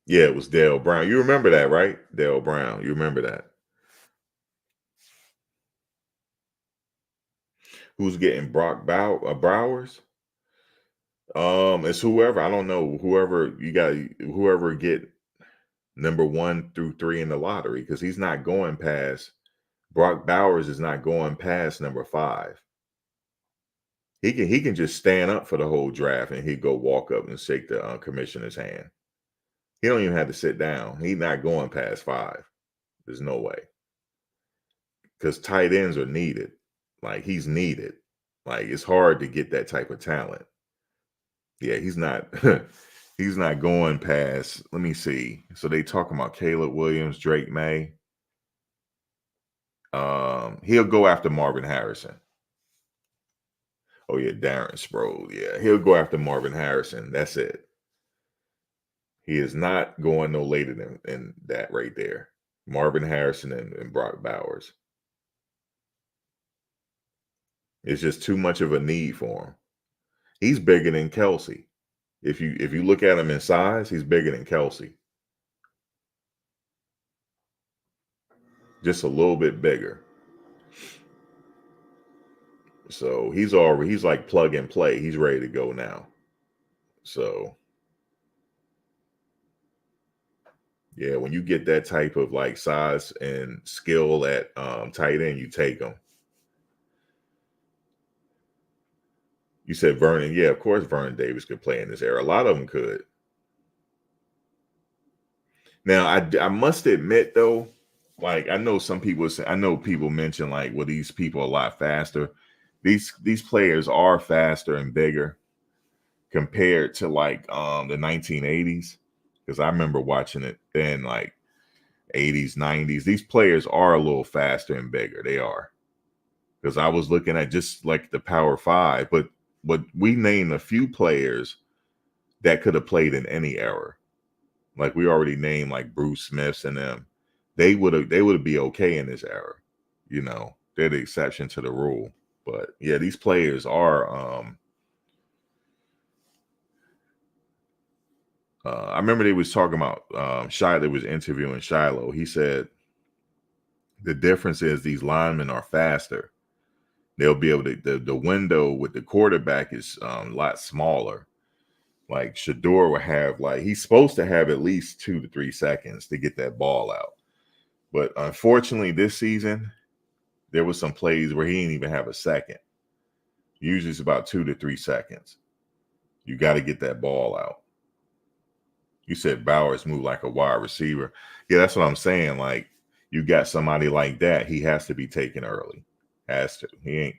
Yeah, it was Dale Brown. You remember that, right? Dale Brown. You remember that? Who's getting Browers? It's whoever. I don't know. Whoever you got. Whoever get number 1 through 3 in the lottery, because he's not going past. Brock Bowers is not going past number 5. He can just stand up for the whole draft and he'd go walk up and shake the commissioner's hand. He don't even have to sit down. He's not going past 5. There's no way. Because tight ends are needed. Like, he's needed. Like, it's hard to get that type of talent. Yeah, he's not he's not going past. Let me see. So they talking about Caleb Williams, Drake May. He'll go after Marvin Harrison. Oh yeah, Darren Sproles. Yeah, he'll go after Marvin Harrison. That's it. He is not going no later than that right there. Marvin Harrison and Brock Bowers. It's just too much of a need for him. He's bigger than Kelsey. If you look at him in size, he's bigger than Kelsey. Just a little bit bigger. So he's like plug and play. He's ready to go now. So yeah, when you get that type of like size and skill at tight end, you take them. You said Vernon. Yeah, of course Vernon Davis could play in this era. A lot of them could. Now, I must admit though, like I know people mention like, well, these people are a lot faster. These players are faster and bigger compared to like the 1980s, because I remember watching it then, like 80s, 90s. These players are a little faster and bigger. They are, because I was looking at just like the Power 5, but we named a few players that could have played in any era. Like we already named like Bruce Smiths and them. They would be okay in this era. You know, they're the exception to the rule. But yeah, these players are I remember they was talking about Shiloh was interviewing Shiloh. He said the difference is these linemen are faster. They'll be able to the window with the quarterback is a lot smaller. Like Shedeur will have he's supposed to have at least 2 to 3 seconds to get that ball out. But unfortunately, this season, there was some plays where he didn't even have a second. Usually it's about 2 to 3 seconds. You got to get that ball out. You said Bowers moved like a wide receiver. Yeah, that's what I'm saying. Like, you got somebody like that, he has to be taken early. Has to. He ain't,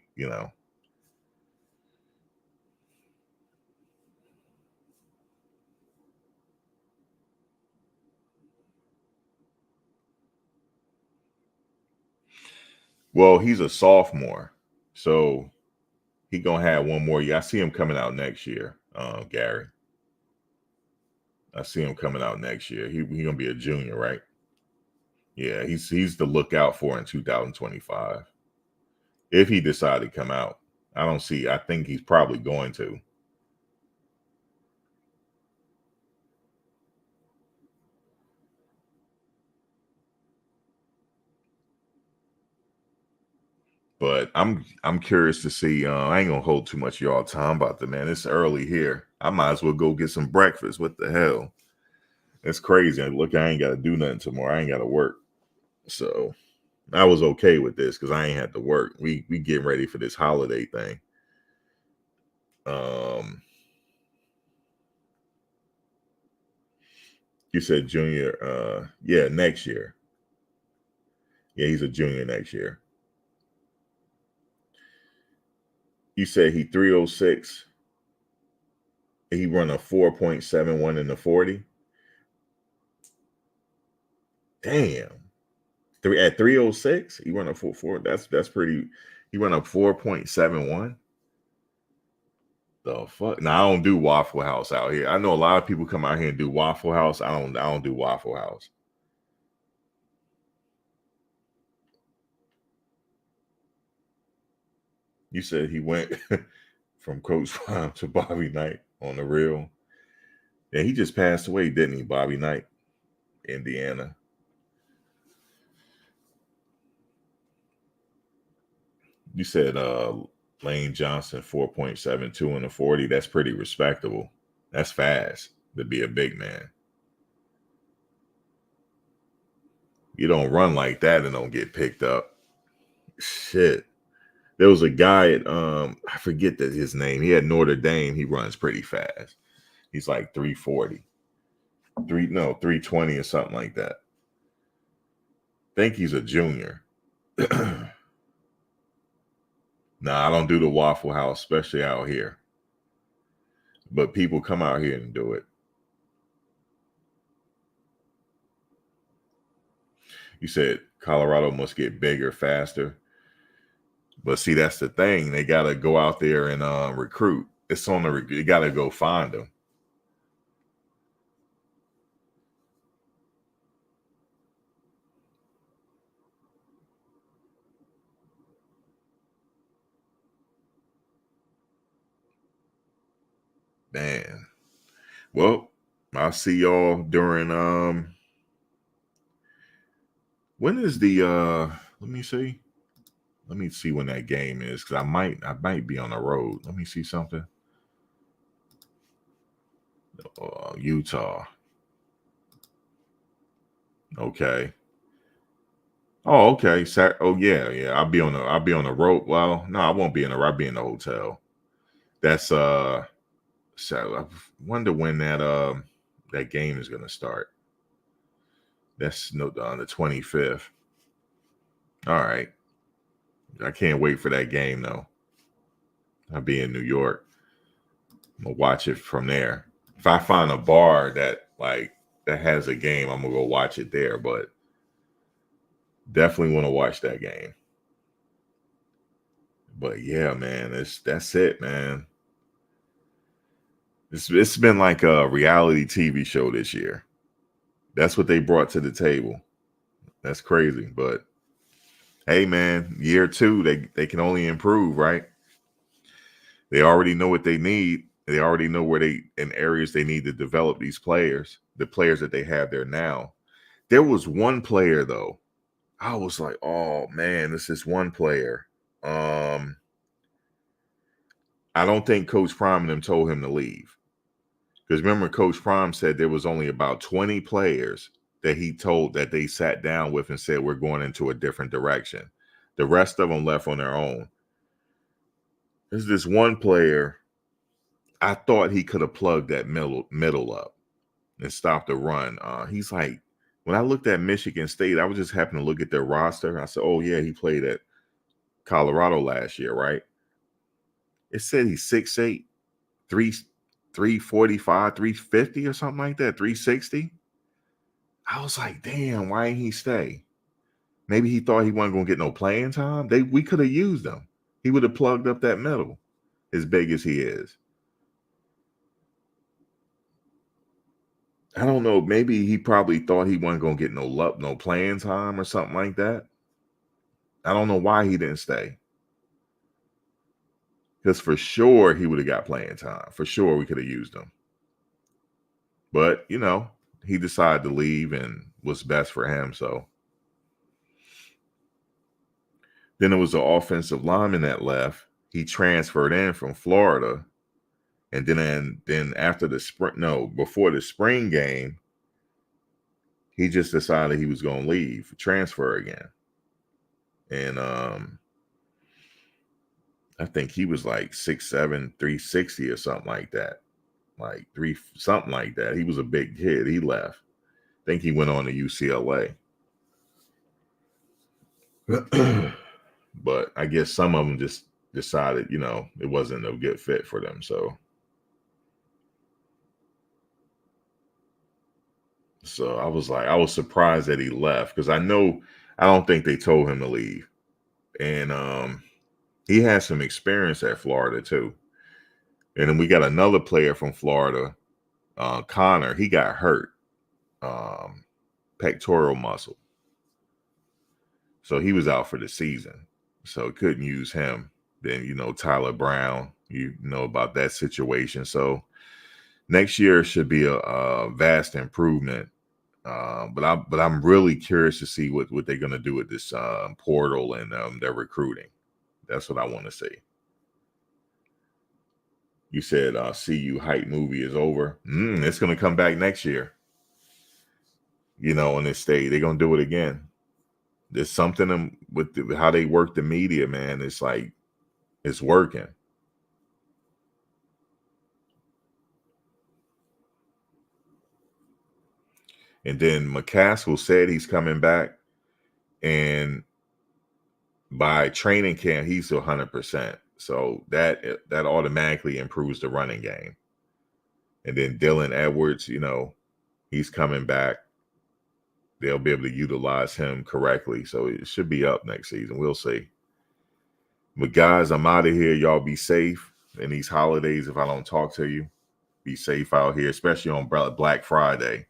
Well, he's a sophomore, so he gonna have one more year. I see him coming out next year, Gary. I see him coming out next year. He gonna be a junior, right? Yeah, he's the lookout for in 2025. If he decided to come out. I think he's probably going to. But I'm curious to see. I ain't gonna hold too much of y'all time about the man. It's early here. I might as well go get some breakfast. What the hell? It's crazy. Look, I ain't got to do nothing tomorrow. I ain't got to work. So I was okay with this because I ain't had to work. We getting ready for this holiday thing. You said junior. Yeah, next year. Yeah, he's a junior next year. You said he 306. He run a 4.71 in the 40. Damn. At 306, he run a 4.4. That's pretty. He run a 4.71. The fuck? Now I don't do Waffle House out here. I know a lot of people come out here and do Waffle House. I don't do Waffle House. You said he went from Coach Prime to Bobby Knight on the real. Yeah, he just passed away, didn't he, Bobby Knight? Indiana. You said Lane Johnson 4.72 in the 40. That's pretty respectable. That's fast to be a big man. You don't run like that and don't get picked up. Shit. There was a guy at I forget that his name. He had Notre Dame. He runs pretty fast. He's like 340. 320 or something like that. I think he's a junior. Nah, I don't do the Waffle House, especially out here. But people come out here and do it. You said Colorado must get bigger faster. But see, that's the thing. They got to go out there and recruit. It's on the you got to go find them. Man. Well, I'll see y'all during when is the let me see. Let me see when that game is, because I might be on the road. Let me see something. Utah. Okay. Oh, okay. Oh yeah. I'll be on the road. Well, no, I won't be in the I'll be in the hotel. That's so I wonder when that game is gonna start. That's on the 25th. All right. I can't wait for that game though. I'll be in New York. I'm gonna watch it from there. If I find a bar that has a game, I'm gonna go watch it there. But definitely want to watch that game. But yeah, man, that's it, man. It's been like a reality TV show this year. That's what they brought to the table. That's crazy, but hey, man, year 2, they can only improve, right? They already know what they need. They already know where in areas they need to develop these players, the players that they have there now. There was one player though. I was like, oh man, this is one player. I don't think Coach Prime and them told him to leave. Because remember, Coach Prime said there was only about 20 players that he told that they sat down with and said, we're going into a different direction. The rest of them left on their own. There's this one player, I thought he could have plugged that middle up and stopped the run. He's like, when I looked at Michigan State, I was just happening to look at their roster. I said, oh, yeah, he played at Colorado last year, right? It said he's 6'8", 345, 350 or something like that, 360. I was like, damn, why didn't he stay? Maybe he thought he wasn't going to get no playing time. We could have used him. He would have plugged up that middle, as big as he is. I don't know. Maybe he probably thought he wasn't going to get no playing time or something like that. I don't know why he didn't stay. Because for sure he would have got playing time. For sure we could have used him. But, he decided to leave and what's best for him. So then it was the offensive lineman that left. He transferred in from Florida. And then after before the spring game, he just decided he was going to leave, transfer again. And I think he was like 6'7", 360 or something like that. Something like that. He was a big kid. He left. I think he went on to UCLA. But I guess some of them just decided, it wasn't a good fit for them. So I was surprised that he left, because I don't think they told him to leave. And he has some experience at Florida too. And then we got another player from Florida, Connor. He got hurt, pectoral muscle. So he was out for the season. So couldn't use him. Then, Tyler Brown, you know about that situation. So next year should be a vast improvement But I'm really curious to see what they're gonna do with this portal and their recruiting. That's what I want to see. You said CU hype movie is over. It's gonna come back next year. You know, in this state, they're gonna do it again. There's something with how they work the media, man. It's like it's working. And then McCaskill said he's coming back, and by training camp, he's 100%. So that automatically improves the running game. And then Dylan Edwards, you know, he's coming back. They'll be able to utilize him correctly. So it should be up next season. We'll see. But guys, I'm out of here. Y'all be safe in these holidays. If I don't talk to you, be safe out here, especially on Black Friday.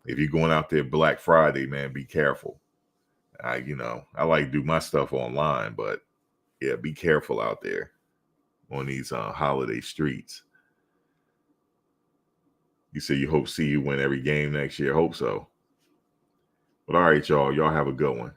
If you're going out there Black Friday, man, be careful. I like to do my stuff online, but yeah, be careful out there on these holiday streets. You say you hope CU win every game next year. Hope so. But all right, y'all have a good one.